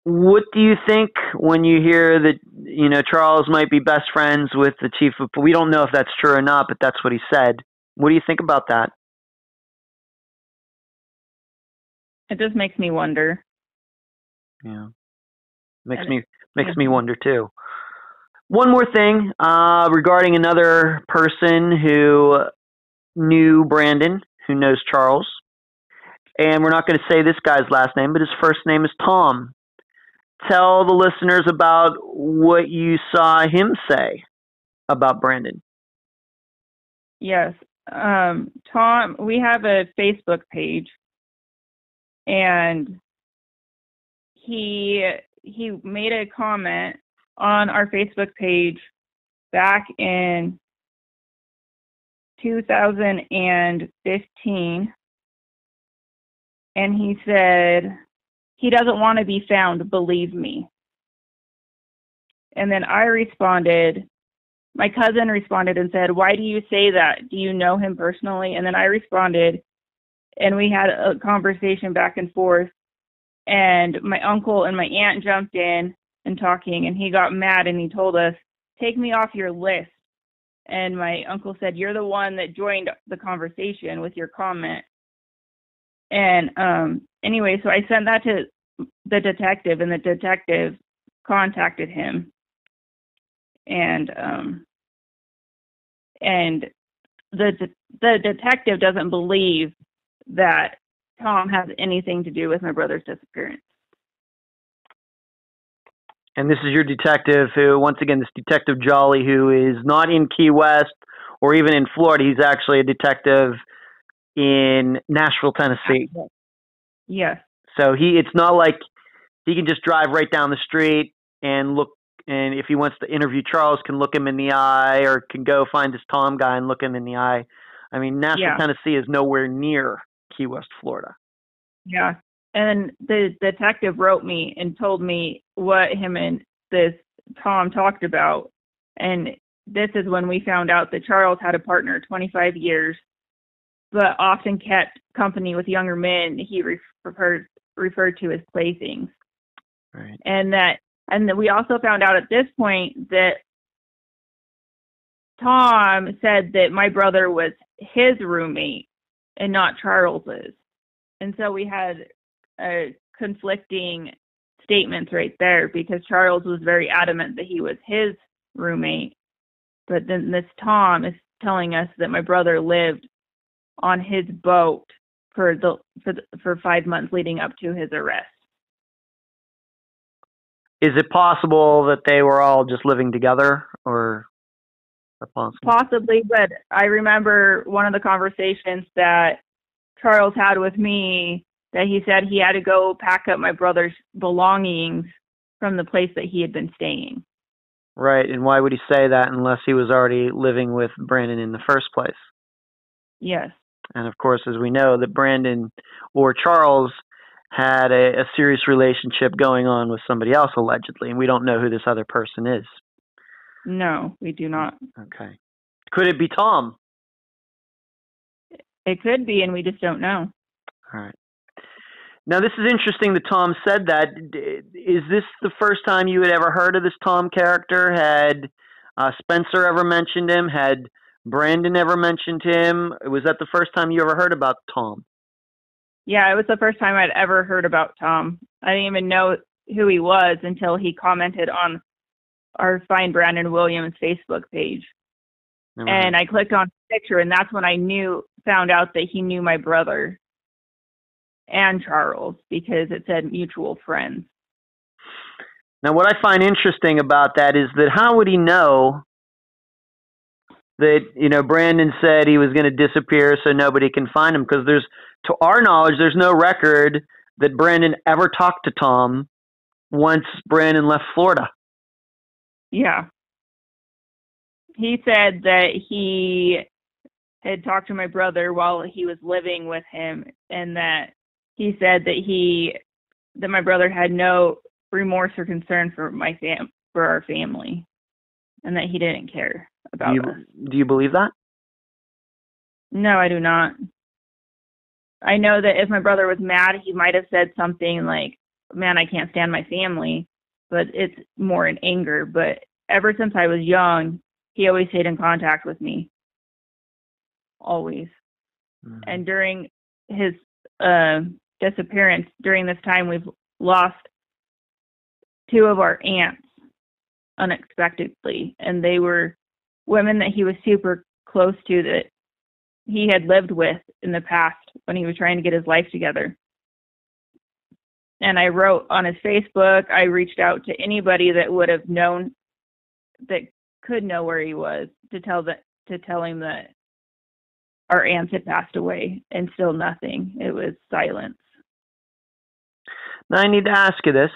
What do you think when you hear that, Charles might be best friends with the chief of police? We don't know if that's true or not, but that's what he said. What do you think about that? It just makes me wonder. Yeah. Makes me wonder too. One more thing regarding another person who knew Brandon, who knows Charles. And we're not going to say this guy's last name, but his first name is Tom. Tell the listeners about what you saw him say about Brandon. Yes. Tom, we have a Facebook page, and he made a comment on our Facebook page back in 2015, and he said, "He doesn't want to be found, believe me." And then I responded, my cousin responded and said, "Why do you say that? Do you know him personally?" And then I responded, and we had a conversation back and forth, and my uncle and my aunt jumped in and talking, and he got mad, and he told us, "Take me off your list." And my uncle said, "You're the one that joined the conversation with your comment." And anyway, so I sent that to the detective, and the detective contacted him. And the detective doesn't believe that Tom has anything to do with my brother's disappearance. And this is your detective who, once again, this Detective Jolly, who is not in Key West or even in Florida. He's actually a detective in Nashville, Tennessee. Yes. So it's not like he can just drive right down the street and look, and if he wants to interview Charles, can look him in the eye, or can go find his Tom guy and look him in the eye. I mean, Nashville, Tennessee is nowhere near Key West, Florida. Yeah. And the detective wrote me and told me what him and this Tom talked about. And this is when we found out that Charles had a partner 25 years, but often kept company with younger men he referred to as playthings. Right. And that we also found out at this point that Tom said that my brother was his roommate and not Charles's. And so we had conflicting statements right there, because Charles was very adamant that he was his roommate, but then this Tom is telling us that my brother lived on his boat for 5 months leading up to his arrest. Is it possible that they were all just living together, or possible? Possibly, but I remember one of the conversations that Charles had with me that he said he had to go pack up my brother's belongings from the place that he had been staying. Right, and why would he say that unless he was already living with Brandon in the first place? Yes. And of course, as we know, that Brandon or Charles had a serious relationship going on with somebody else, allegedly, and we don't know who this other person is. No, we do not. Okay. Could it be Tom? It could be, and we just don't know. All right. Now, this is interesting that Tom said that. Is this the first time you had ever heard of this Tom character? Had Spencer ever mentioned him? Had Brandon ever mentioned him? Was that the first time you ever heard about Tom? Yeah, it was the first time I'd ever heard about Tom. I didn't even know who he was until he commented on our Find Brandon Williams Facebook page. And I clicked on his picture, and that's when I found out that he knew my brother and Charles, because it said mutual friends. Now, what I find interesting about that is that how would he know that, Brandon said he was going to disappear so nobody can find him? Because to our knowledge, there's no record that Brandon ever talked to Tom once Brandon left Florida. Yeah. He said that he had talked to my brother while he was living with him, and that he said that my brother had no remorse or concern for for our family, and that he didn't care about us. Do you believe that? No, I do not. I know that if my brother was mad, he might have said something like, "Man, I can't stand my family," but it's more in anger. But ever since I was young, he always stayed in contact with me. Always. Mm-hmm. And during his disappearance, during this time, we've lost 2 of our aunts unexpectedly, and they were women that he was super close to, that he had lived with in the past when he was trying to get his life together. And I wrote on his Facebook, I reached out to anybody that would have known, that could know where he was, to tell him that our aunts had passed away, and still nothing. It was silence. Now, I need to ask you this,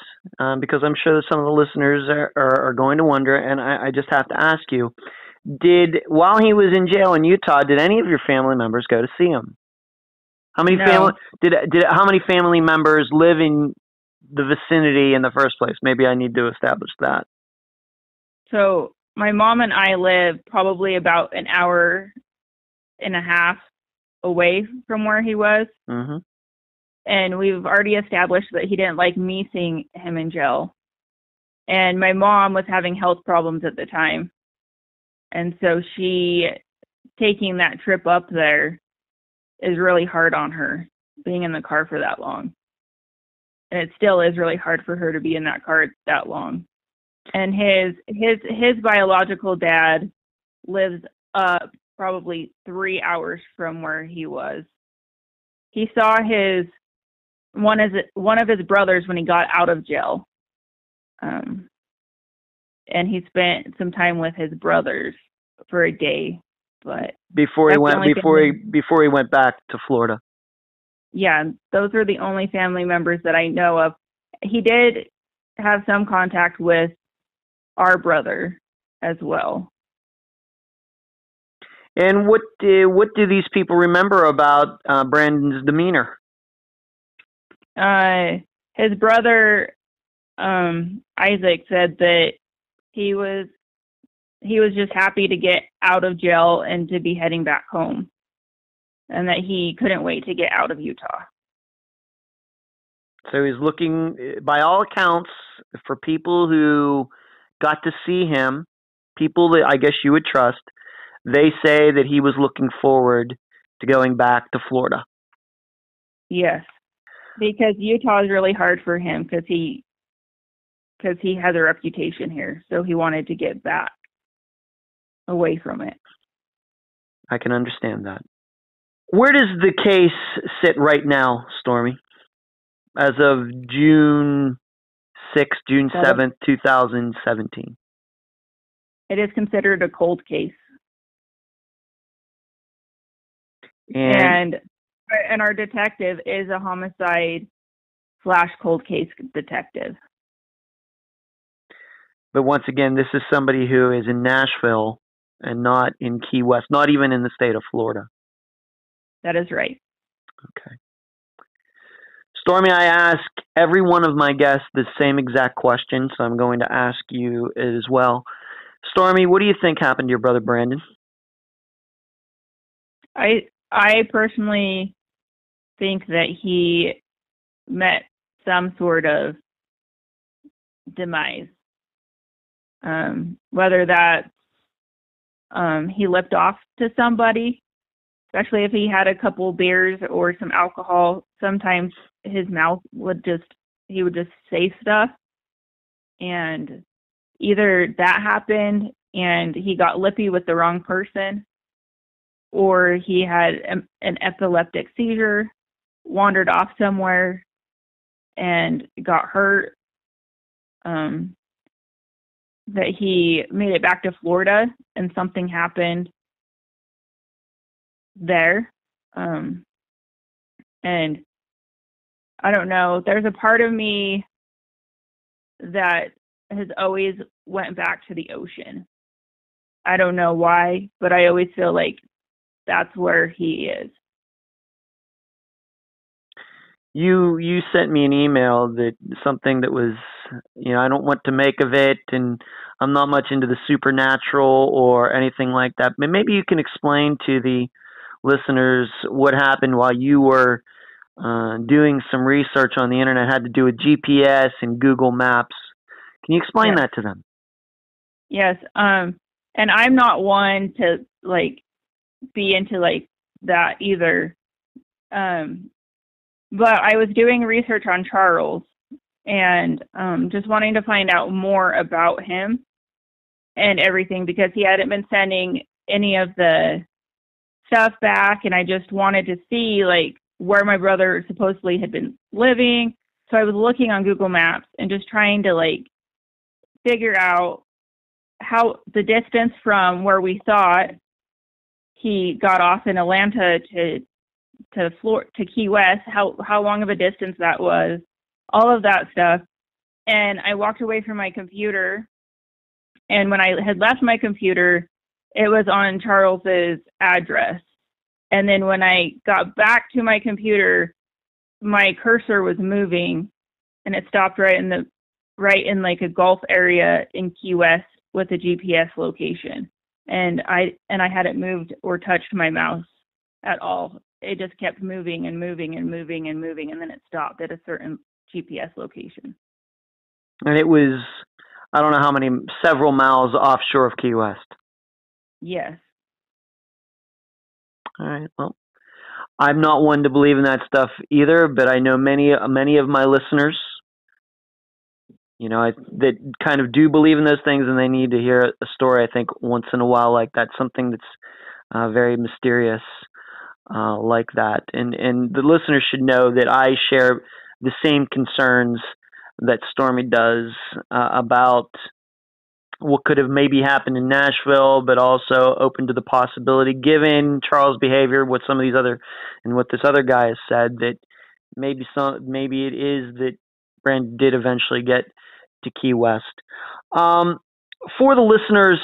because I'm sure that some of the listeners are going to wonder, and I just have to ask you, while he was in jail in Utah, did any of your family members go to see him? How many how many family members live in the vicinity in the first place? Maybe I need to establish that. So my mom and I live probably about an hour and a half away from where he was. Mm-hmm. And we've already established that he didn't like me seeing him in jail. And my mom was having health problems at the time. And so taking that trip up there is really hard on her, being in the car for that long. And it still is really hard for her to be in that car that long. And his biological dad lives up probably 3 hours from where he was. He saw one of his brothers when he got out of jail. And he spent some time with his brothers for a day, but before he went back to Florida. Yeah, those are the only family members that I know of. He did have some contact with our brother as well. And what do these people remember about Brandon's demeanor? His brother Isaac said that he was just happy to get out of jail and to be heading back home, and that he couldn't wait to get out of Utah. So he's looking, by all accounts, for people who got to see him, people that I guess you would trust. They say that he was looking forward to going back to Florida. Yes, because Utah is really hard for him, because he has a reputation here, so he wanted to get back away from it. I can understand that. Where does the case sit right now, Stormy? As of June 7th, 2017. It is considered a cold case. And our detective is a homicide / cold case detective. But once again, this is somebody who is in Nashville and not in Key West, not even in the state of Florida. That is right. Okay. Stormy, I ask every one of my guests the same exact question, so I'm going to ask you it as well. Stormy, what do you think happened to your brother Brandon? I personally think that he met some sort of demise. Whether that's he lipped off to somebody especially if he had a couple beers or some alcohol. Sometimes his mouth he would just say stuff, and either that happened and he got lippy with the wrong person, or he had an epileptic seizure, wandered off somewhere and got hurt, that he made it back to Florida and something happened there. And I don't know, there's a part of me that has always went back to the ocean. I don't know why, but I always feel like that's where he is. You sent me an email that something that was, I don't want to make of it, and I'm not much into the supernatural or anything like that. But maybe you can explain to the listeners what happened while you were doing some research on the internet, had to do with GPS and Google Maps. Can you explain that to them? Yes. And I'm not one to be into that either. But I was doing research on Charles and just wanting to find out more about him and everything, because he hadn't been sending any of the stuff back, and I just wanted to see where my brother supposedly had been living. So I was looking on Google Maps and just trying to figure out how the distance from where we thought he got off in Atlanta to Key West, how long of a distance that was, all of that stuff. And I walked away from my computer, and when I had left my computer, it was on Charles's address. And then when I got back to my computer, my cursor was moving, and it stopped right in a Gulf area in Key West with a GPS location. And I hadn't moved or touched my mouse at all. It just kept moving and moving and moving and moving, and then it stopped at a certain GPS location. And it was, I don't know how many, several miles offshore of Key West. Yes. All right. Well, I'm not one to believe in that stuff either, but I know many of my listeners, that kind of do believe in those things, and they need to hear a story, I think, once in a while like that, something that's very mysterious. Like that, and the listeners should know that I share the same concerns that Stormy does about what could have maybe happened in Nashville, but also open to the possibility, given Charles' behavior, what this other guy has said, that maybe it is that Brandon did eventually get to Key West. For the listeners,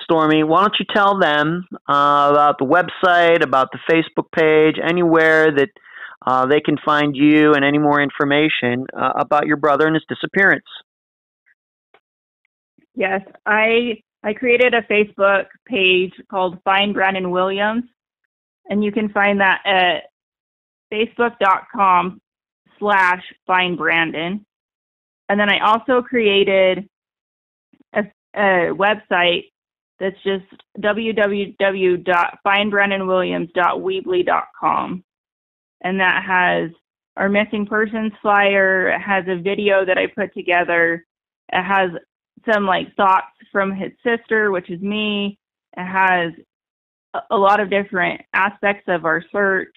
Stormy, why don't you tell them about the website, about the Facebook page, anywhere that they can find you, and any more information about your brother and his disappearance? Yes, I created a Facebook page called Find Brandon Williams, and you can find that at facebook.com/findbrandon. And then I also created a website that's just www.findbrandonwilliams.weebly.com. And that has our missing persons flyer. It has a video that I put together. It has some thoughts from his sister, which is me. It has a lot of different aspects of our search.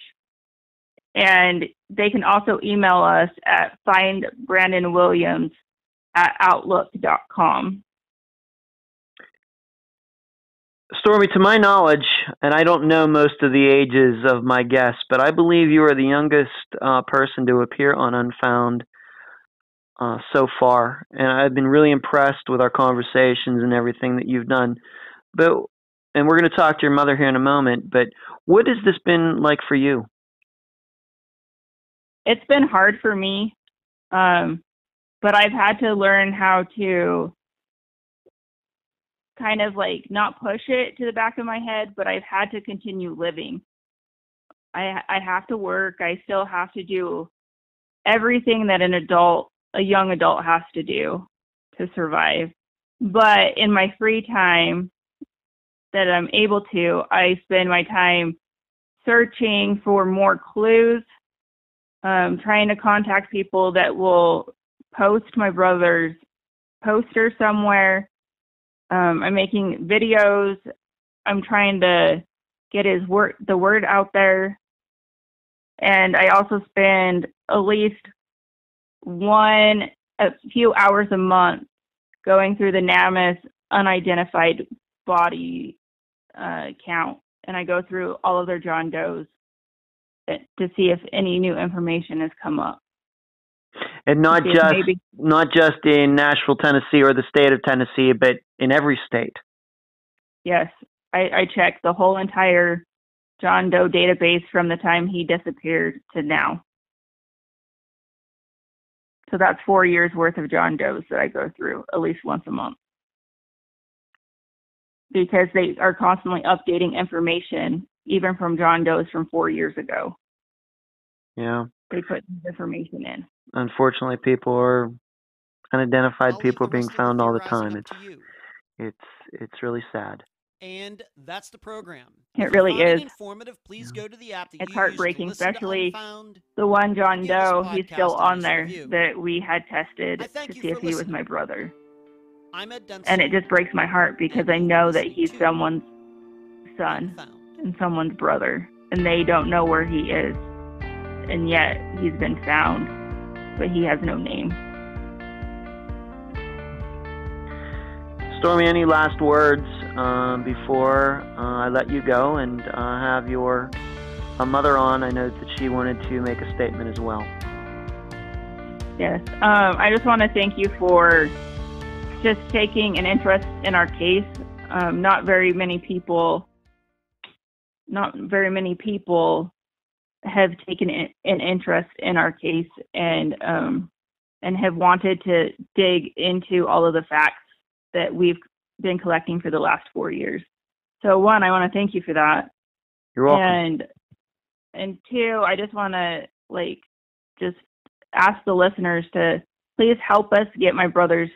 And they can also email us at findbrandonwilliams@outlook.com. Stormy, to my knowledge, and I don't know most of the ages of my guests, but I believe you are the youngest person to appear on Unfound so far, and I've been really impressed with our conversations and everything that you've done. And we're going to talk to your mother here in a moment, but what has this been like for you? It's been hard for me, but I've had to learn how to kind of not push it to the back of my head, but I've had to continue living. I have to work. I still have to do everything that a young adult has to do to survive. But in my free time, that I'm able to, I spend my time searching for more clues, trying to contact people that will post my brother's poster somewhere. I'm making videos. I'm trying to get the word out there. And I also spend at least a few hours a month going through the NamUs unidentified body count, and I go through all of their John Does to see if any new information has come up. And not just in Nashville, Tennessee, or the state of Tennessee, but in every state. Yes, I checked the whole entire John Doe database from the time he disappeared to now. So that's 4 years worth of John Does that I go through at least once a month, because they are constantly updating information, even from John Does from 4 years ago. Yeah. They put information in. Unfortunately, unidentified people are being found all the time. It's really sad. And that's the program. It really is. Informative, please go to the app that it's you heartbreaking, especially Unfound. The one John Doe. He's still on there that we had tested to see if he was my brother. I'm Ed Denson, and it just breaks my heart because I know that he's someone's son and someone's brother, and they don't know where he is, and yet he's been found, but he has no name. Stormy, any last words before I let you go and have your mother on? I know that she wanted to make a statement as well. Yes. I just want to thank you for just taking an interest in our case. Not very many people have taken an interest in our case and have wanted to dig into all of the facts that we've been collecting for the last 4 years. So one, I want to thank you for that. You're welcome. And two, I just want to just ask the listeners to please help us get my brother's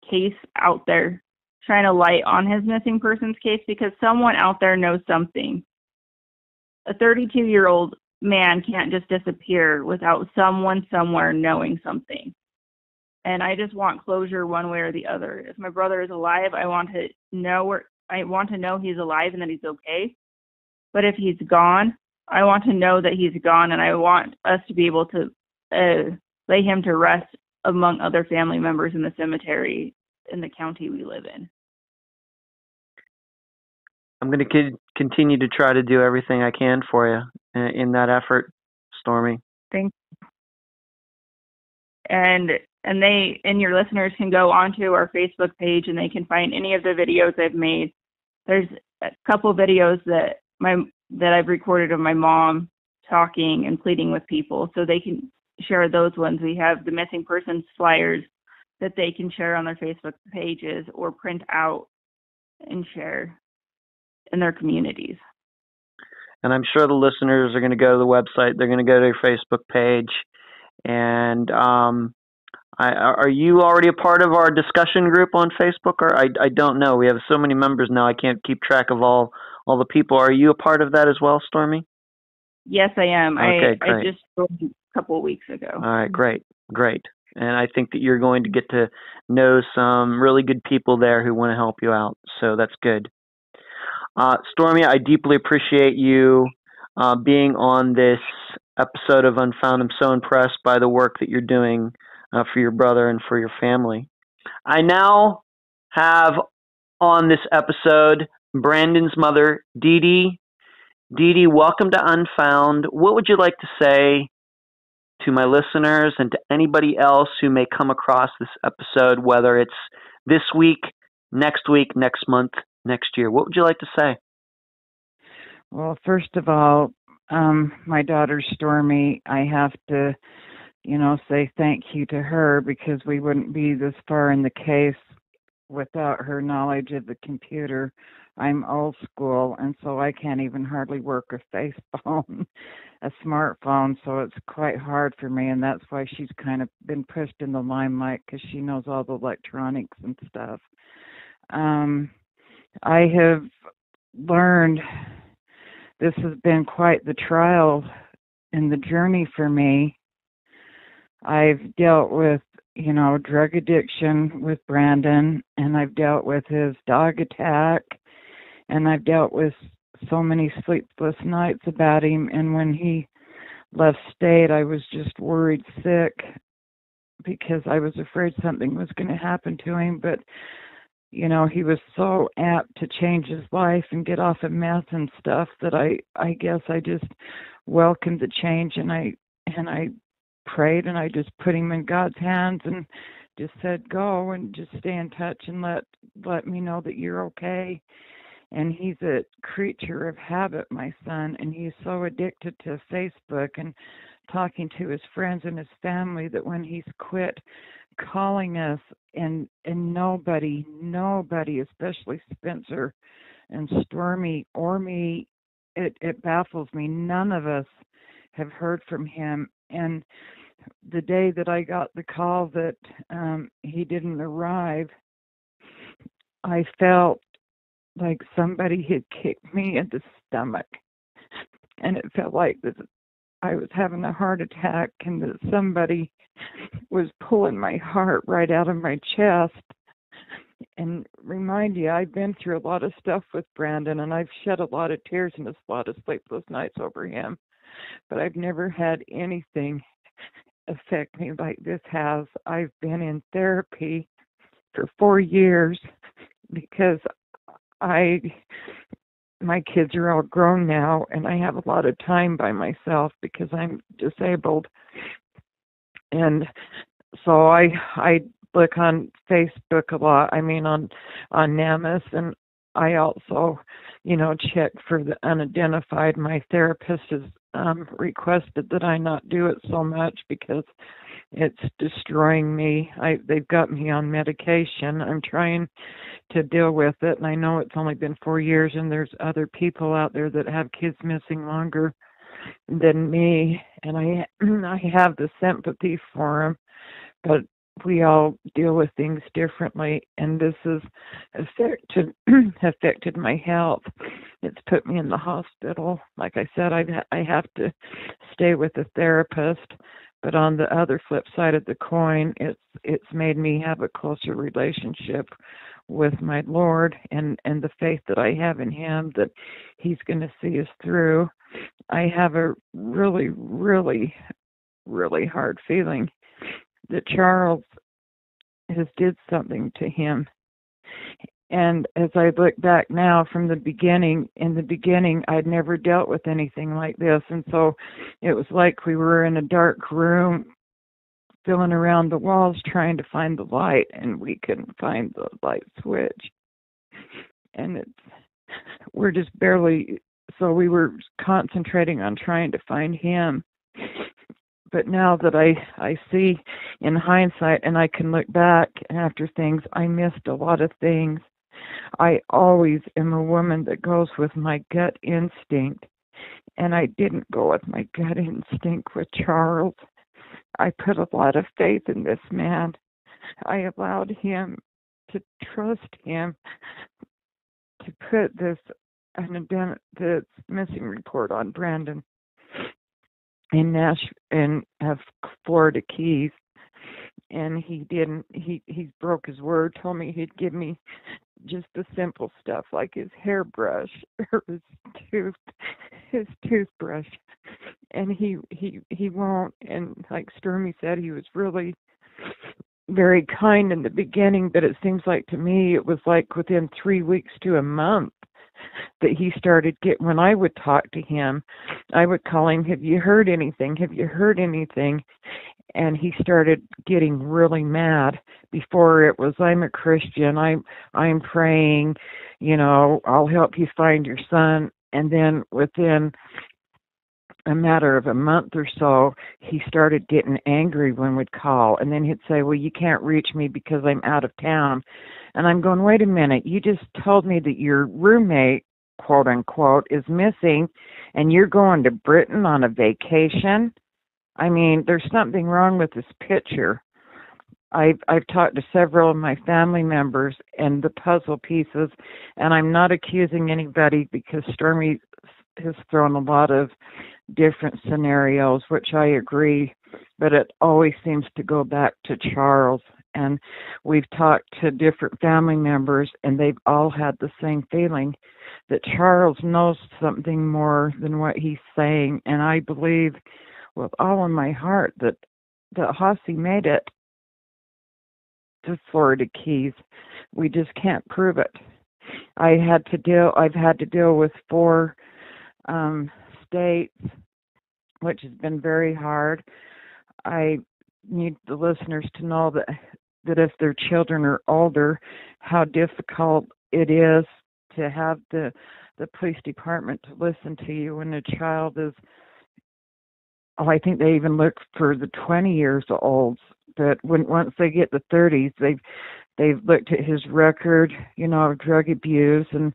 case out there, shine a light on his missing persons case, because someone out there knows something. A 32-year-old man can't just disappear without someone somewhere knowing something. And I just want closure one way or the other. If my brother is alive, I want to know he's alive and that he's okay. But if he's gone, I want to know that he's gone, and I want us to be able to lay him to rest among other family members in the cemetery in the county we live in. I'm going to continue to try to do everything I can for you in that effort, Stormy. Thank you. And your listeners can go onto our Facebook page and they can find any of the videos I've made. There's a couple videos that I've recorded of my mom talking and pleading with people, so they can share those ones. We have the missing persons flyers that they can share on their Facebook pages or print out and share in their communities. And I'm sure the listeners are going to go to the website. They're going to go to your Facebook page. And are you already a part of our discussion group on Facebook? Or I don't know. We have so many members now, I can't keep track of all the people. Are you a part of that as well, Stormy? Yes, I am. Okay, great. I just joined a couple of weeks ago. All right, great. And I think that you're going to get to know some really good people there who want to help you out. So that's good. Stormy, I deeply appreciate you being on this episode of Unfound. I'm so impressed by the work that you're doing for your brother and for your family. I now have on this episode Brandon's mother, Dee Dee. Dee Dee, welcome to Unfound. What would you like to say to my listeners and to anybody else who may come across this episode, whether it's this week, next month, next year? What would you like to say? Well, first of all, my daughter Stormy, I have to, say thank you to her, because we wouldn't be this far in the case without her knowledge of the computer. I'm old school, and so I can't even hardly work a face phone, a smartphone, so it's quite hard for me, and that's why she's kind of been pushed in the limelight, because she knows all the electronics and stuff. I have learned this has been quite the trial in the journey for me. I've dealt with, drug addiction with Brandon, and I've dealt with his dog attack, and I've dealt with so many sleepless nights about him. And when he left state, I was just worried sick because I was afraid something was going to happen to him. But, he was so apt to change his life and get off of meth and stuff that I guess I just welcomed the change, and I prayed, and I just put him in God's hands and just said, go and just stay in touch and let me know that you're okay. And he's a creature of habit, my son, and he's so addicted to Facebook and talking to his friends and his family that when he's quit calling us, and nobody, especially Spencer and Stormy or me, it baffles me. None of us have heard from him. And the day that I got the call that he didn't arrive, I felt like somebody had kicked me in the stomach, and it felt like that I was having a heart attack, and that somebody was pulling my heart right out of my chest. And remind you, I've been through a lot of stuff with Brandon, and I've shed a lot of tears and a lot of sleepless nights over him, but I've never had anything affect me like this has. I've been in therapy for 4 years because my kids are all grown now, and I have a lot of time by myself because I'm disabled. And so I look on Facebook a lot. I mean, on NAMUS, and I also, check for the unidentified. My therapist has requested that I not do it so much because it's destroying me. They've got me on medication. I'm trying to deal with it, and I know it's only been 4 years, and there's other people out there that have kids missing longer than me, and I have the sympathy for them, but we all deal with things differently, and this has affected my health. It's put me in the hospital. Like I said, I have to stay with a therapist, but on the other flip side of the coin, it's made me have a closer relationship with my Lord, and the faith that I have in him, that he's going to see us through. I have a really, really, really hard feeling that Charles has did something to him. And as I look back now from the beginning, in the beginning, I'd never dealt with anything like this. And so it was like we were in a dark room, feeling around the walls, trying to find the light, and we couldn't find the light switch. And we're just barely, so we were concentrating on trying to find him. But now that I see in hindsight, and I can look back after things, I missed a lot of things. I always am a woman that goes with my gut instinct, and I didn't go with my gut instinct with Charles. I put a lot of faith in this man. I allowed him to trust him to put this missing report on Brandon in Florida Keys, and he didn't. He broke his word. Told me he'd give me just the simple stuff like his hairbrush or his toothbrush, and he won't. And like Stormy said, he was really very kind in the beginning, but it seems like to me it was like within 3 weeks to a month that he started when I would talk to him, I would call him, have you heard anything? Have you heard anything? And he started getting really mad. Before it was, I'm a Christian, I'm praying, I'll help you find your son. And then within a matter of a month or so, he started getting angry when we'd call. And then he'd say, well, you can't reach me because I'm out of town. And I'm going, wait a minute, you just told me that your roommate, quote unquote, is missing, and you're going to Britain on a vacation? I mean, there's something wrong with this picture. I've talked to several of my family members and the puzzle pieces, and I'm not accusing anybody because Stormy has thrown a lot of different scenarios, which I agree, but it always seems to go back to Charles. And we've talked to different family members, and they've all had the same feeling that Charles knows something more than what he's saying. And I believe with all in my heart that Hossie made it to Florida Keys. We just can't prove it. I've had to deal with 4 states, which has been very hard. I need the listeners to know that if their children are older, how difficult it is to have the police department to listen to you when a child is, I think they even look for the 20 years olds. But once they get the 30s, they've looked at his record, of drug abuse and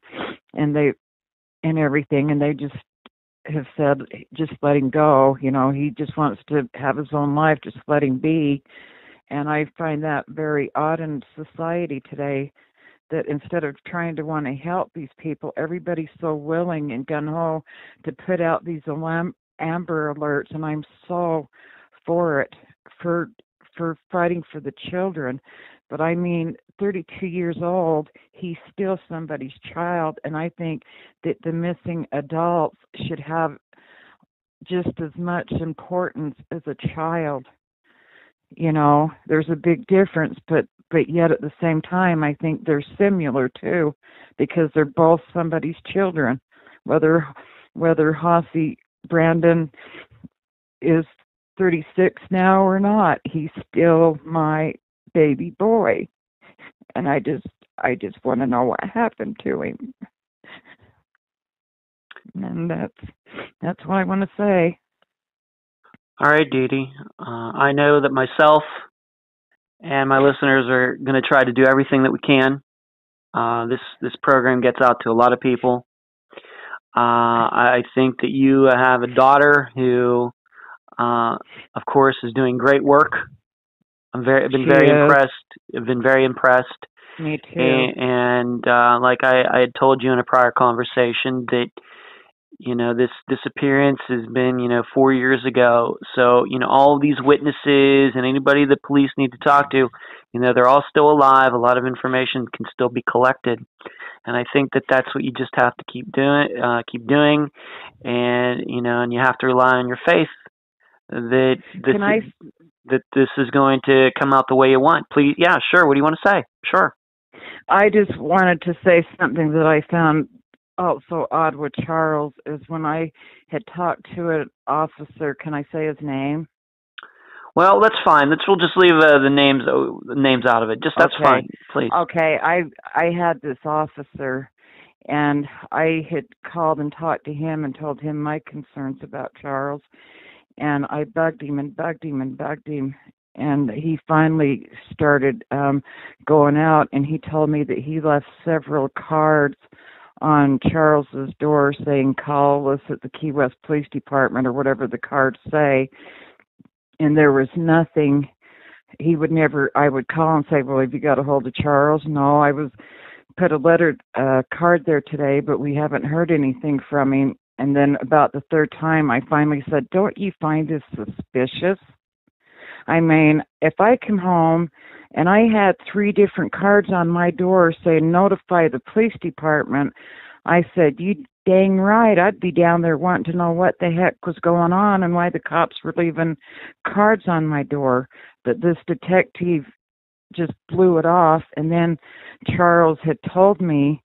everything, and they just have said, just let him go. He just wants to have his own life. Just let him be. And I find that very odd in society today, that instead of trying to want to help these people, everybody's so willing and gung-ho to put out these Amber Alerts, and I'm so for it, for fighting for the children. But 32 years old, he's still somebody's child, and I think that the missing adults should have just as much importance as a child. There's a big difference, but yet at the same time, I think they're similar too, because they're both somebody's children. Whether Hossie Brandon is 36 now or not, he's still my baby boy, and I just want to know what happened to him, and that's what I want to say. All right, Dee Dee. I know that myself and my listeners are going to try to do everything that we can. This program gets out to a lot of people. I think that you have a daughter who, of course, is doing great work. I've been very impressed. Me too. And like I had told you in a prior conversation, that this disappearance has been 4 years ago. So all of these witnesses and anybody the police need to talk to, they're all still alive. A lot of information can still be collected, and I think that that's what you just have to keep doing, and and you have to rely on your faith that this is going to come out the way you want. Please, yeah, sure. What do you want to say? Sure. I just wanted to say something that I found also odd with Charles is when I had talked to an officer. Can I say his name? Well, that's fine. We'll just leave the names out of it. That's okay. Fine, please. Okay, I had this officer, and I had called and talked to him and told him my concerns about Charles, and I bugged him, and he finally started going out, and he told me that he left several cards on Charles's door saying, call us at the Key West Police Department, or whatever the cards say. And there was nothing. I would call and say, well, have you got a hold of Charles? No, I was put a card there today, but we haven't heard anything from him. And then about the 3rd time, I finally said, don't you find this suspicious? If I come home and I had 3 different cards on my door saying notify the police department, I said, you dang right, I'd be down there wanting to know what the heck was going on and why the cops were leaving cards on my door. But this detective just blew it off. And then Charles had told me,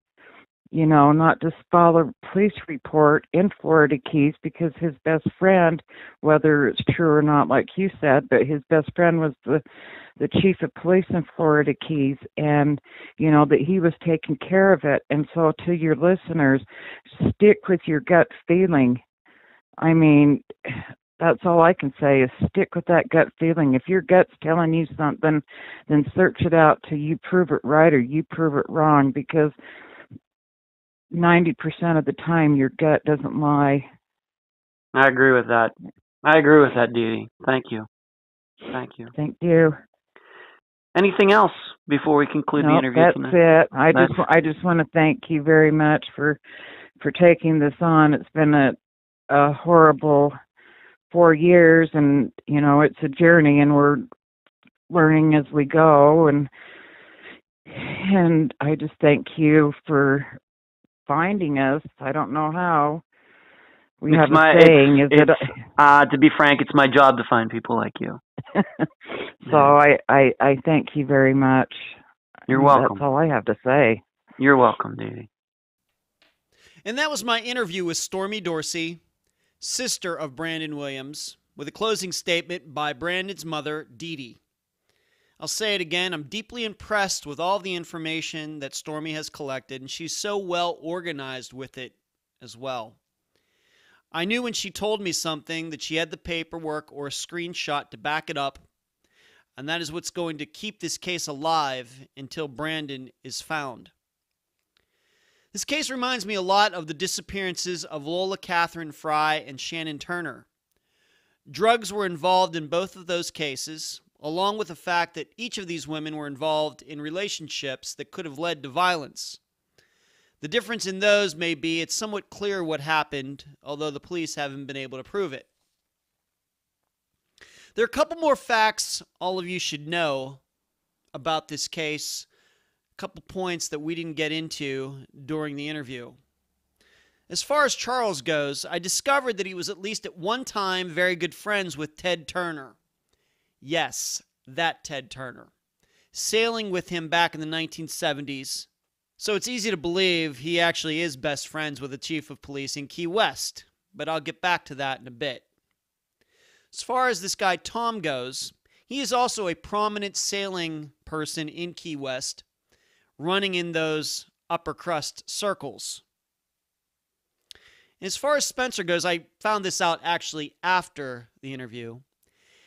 not to file a police report in Florida Keys because his best friend, whether it's true or not, like you said, but his best friend was the chief of police in Florida Keys, and, that he was taking care of it. And so to your listeners, stick with your gut feeling. That's all I can say is stick with that gut feeling. If your gut's telling you something, then search it out till you prove it right or you prove it wrong, because 90% of the time your gut doesn't lie. I agree with that, Dee Dee. Thank you. Thank you. Anything else before we conclude the interview that's tonight? it. I just want to thank you very much for taking this on. It's been a horrible 4 years, and it's a journey, and we're learning as we go, and I just thank you for finding us. I don't know how. We have a saying, to be frank, it's my job to find people like you. So I thank you very much. You're welcome. That's all I have to say. You're welcome, Dee. And that was my interview with Stormy Dorsey, sister of Brandon Williams, with a closing statement by Brandon's mother, Dee Dee. I'll say it again, I'm deeply impressed with all the information that Stormy has collected, and she's so well organized with it as well. I knew when she told me something that she had the paperwork or a screenshot to back it up, and that is what's going to keep this case alive until Brandon is found. This case reminds me a lot of the disappearances of Lola Catherine Fry and Shannon Turner. Drugs were involved in both of those cases, along with the fact that each of these women were involved in relationships that could have led to violence. The difference in those may be it's somewhat clear what happened, although the police haven't been able to prove it. There are a couple more facts all of you should know about this case, a couple points that we didn't get into during the interview. As far as Charles goes, I discovered that he was at least at one time very good friends with Ted Turner. Yes, that Ted Turner. Sailing with him back in the 1970s. So it's easy to believe he actually is best friends with the chief of police in Key West, but I'll get back to that in a bit. As far as this guy Tom goes, he is also a prominent sailing person in Key West, running in those upper crust circles. As far as Spencer goes, I found this out actually after the interview.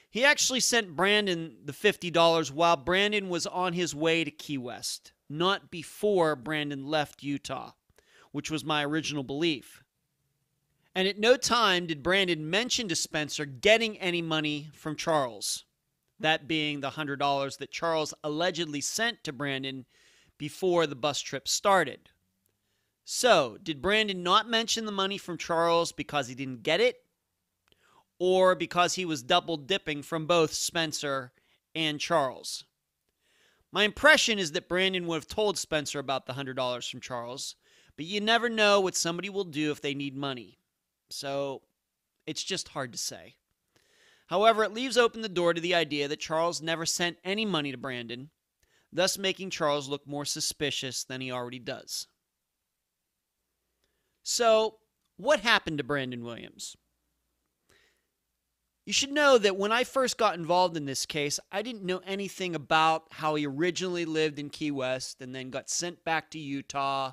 He actually sent Brandon the $50 while Brandon was on his way to Key West, not before Brandon left Utah, which was my original belief. And at no time did Brandon mention to Spencer getting any money from Charles, that being the $100 that Charles allegedly sent to Brandon before the bus trip started. So, did Brandon not mention the money from Charles because he didn't get it? Or because he was double dipping from both Spencer and Charles? My impression is that Brandon would have told Spencer about the $100 from Charles, but you never know what somebody will do if they need money. So, it's just hard to say. However, it leaves open the door to the idea that Charles never sent any money to Brandon, thus making Charles look more suspicious than he already does. So, what happened to Brandon Williams? You should know that when I first got involved in this case, I didn't know anything about how he originally lived in Key West and then got sent back to Utah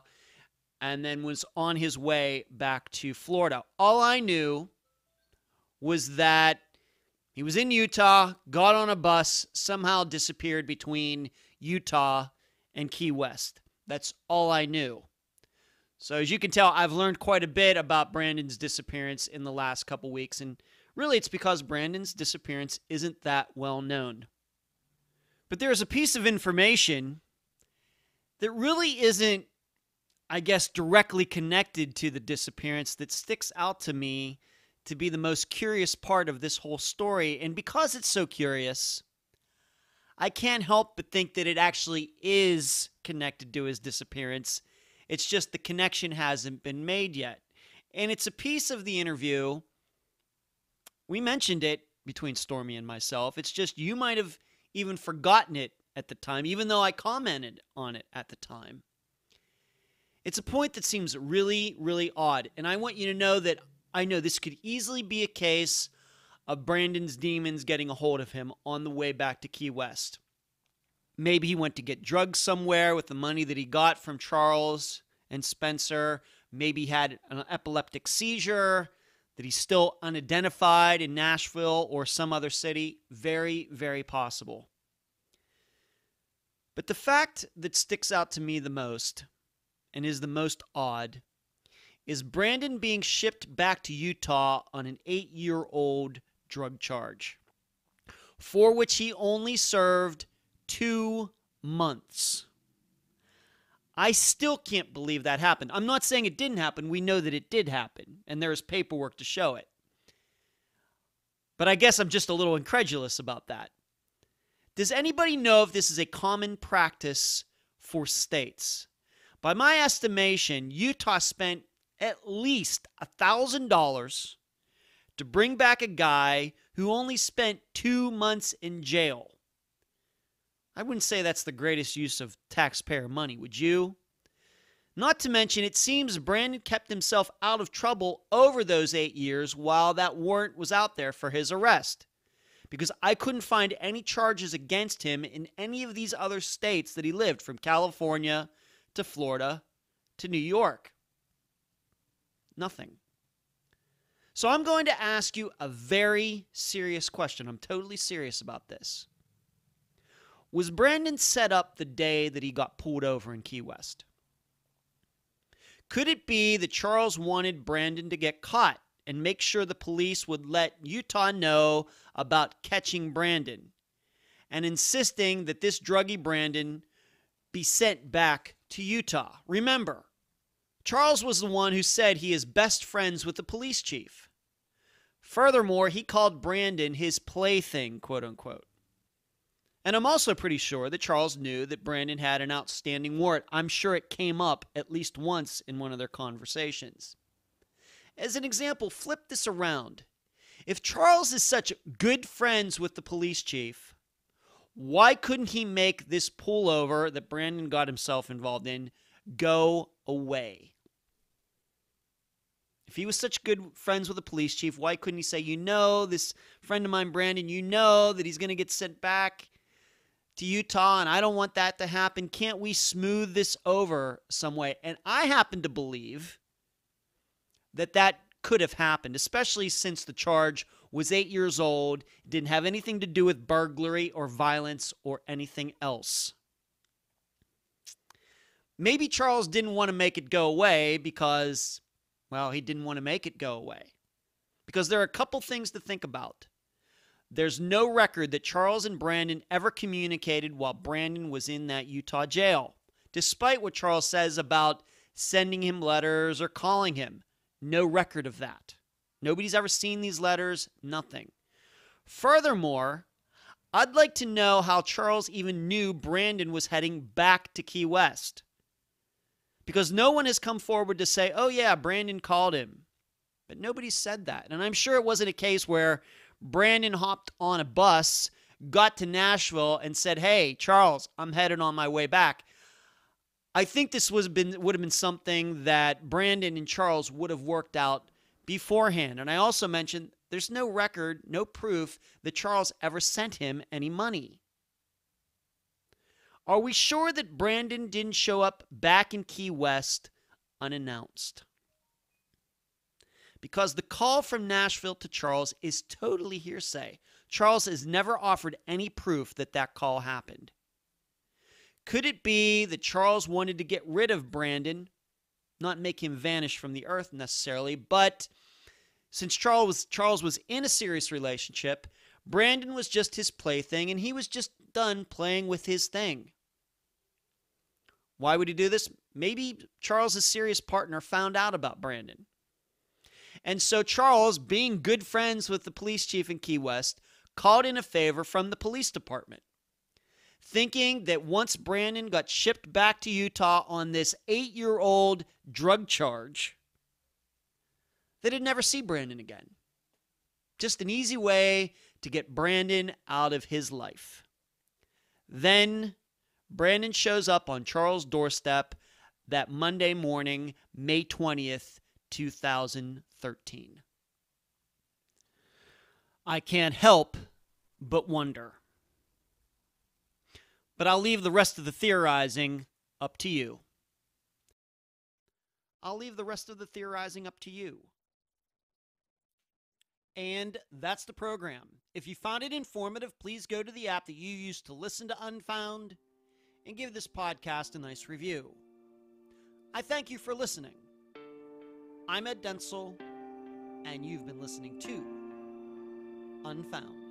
and then was on his way back to Florida. All I knew was that he was in Utah, got on a bus, somehow disappeared between Utah and Key West. That's all I knew. So as you can tell, I've learned quite a bit about Brandon's disappearance in the last couple weeks, and really it's because Brandon's disappearance isn't that well known. But there's a piece of information that really isn't, I guess, directly connected to the disappearance that sticks out to me to be the most curious part of this whole story. And because it's so curious, I can't help but think that it actually is connected to his disappearance. It's just the connection hasn't been made yet. And it's a piece of the interview. We mentioned it between Stormy and myself. It's just you might have even forgotten it at the time, even though I commented on it at the time. It's a point that seems really, really odd. And I want you to know that I know this could easily be a case of Brandon's demons getting a hold of him on the way back to Key West. Maybe he went to get drugs somewhere with the money that he got from Charles and Spencer. Maybe he had an epileptic seizure that he's still unidentified in Nashville or some other city. Very, very possible. But the fact that sticks out to me the most and is the most odd is Brandon being shipped back to Utah on an 8-year-old drug charge, for which he only served 2 months. I still can't believe that happened. I'm not saying it didn't happen. We know that it did happen, and there is paperwork to show it. But I guess I'm just a little incredulous about that. Does anybody know if this is a common practice for states? By my estimation, Utah spent at least $1,000 to bring back a guy who only spent 2 months in jail. I wouldn't say that's the greatest use of taxpayer money, would you? Not to mention, it seems Brandon kept himself out of trouble over those 8 years while that warrant was out there for his arrest. Because I couldn't find any charges against him in any of these other states that he lived, from California to Florida to New York. Nothing. So I'm going to ask you a very serious question. I'm totally serious about this. Was Brandon set up the day that he got pulled over in Key West? Could it be that Charles wanted Brandon to get caught and make sure the police would let Utah know about catching Brandon, and insisting that this druggy Brandon be sent back to Utah? Remember, Charles was the one who said he is best friends with the police chief. Furthermore, he called Brandon his plaything, quote unquote. And I'm also pretty sure that Charles knew that Brandon had an outstanding warrant. I'm sure it came up at least once in one of their conversations. As an example, flip this around. If Charles is such good friends with the police chief, why couldn't he make this pullover that Brandon got himself involved in go away? If he was such good friends with the police chief, why couldn't he say, you know, this friend of mine, Brandon, you know that he's going to get sent back to Utah, and I don't want that to happen. Can't we smooth this over some way? And I happen to believe that that could have happened, especially since the charge was 8 years old, didn't have anything to do with burglary or violence or anything else. Maybe Charles didn't want to make it go away because, well, he didn't want to make it go away. Because there are a couple things to think about. There's no record that Charles and Brandon ever communicated while Brandon was in that Utah jail, despite what Charles says about sending him letters or calling him. No record of that. Nobody's ever seen these letters, nothing. Furthermore, I'd like to know how Charles even knew Brandon was heading back to Key West. Because no one has come forward to say, oh yeah, Brandon called him. But nobody said that. And I'm sure it wasn't a case where Brandon hopped on a bus, got to Nashville, and said, hey, Charles, I'm headed on my way back. I think this would have been something that Brandon and Charles would have worked out beforehand. And I also mentioned there's no record, no proof that Charles ever sent him any money. Are we sure that Brandon didn't show up back in Key West unannounced? Because the call from Nashville to Charles is totally hearsay. Charles has never offered any proof that that call happened. Could it be that Charles wanted to get rid of Brandon, not make him vanish from the earth necessarily, but since Charles was in a serious relationship, Brandon was just his plaything, and he was just done playing with his thing. Why would he do this? Maybe Charles' serious partner found out about Brandon. And so Charles, being good friends with the police chief in Key West, called in a favor from the police department, thinking that once Brandon got shipped back to Utah on this 8-year-old drug charge, that he'd never see Brandon again. Just an easy way to get Brandon out of his life. Then Brandon shows up on Charles' doorstep that Monday morning, May 20th, 2013. I can't help but wonder. But I'll leave the rest of the theorizing up to you. And that's the program. If you found it informative, please go to the app that you use to listen to Unfound and give this podcast a nice review. I thank you for listening. I'm Ed Dentzel, and you've been listening to Unfound.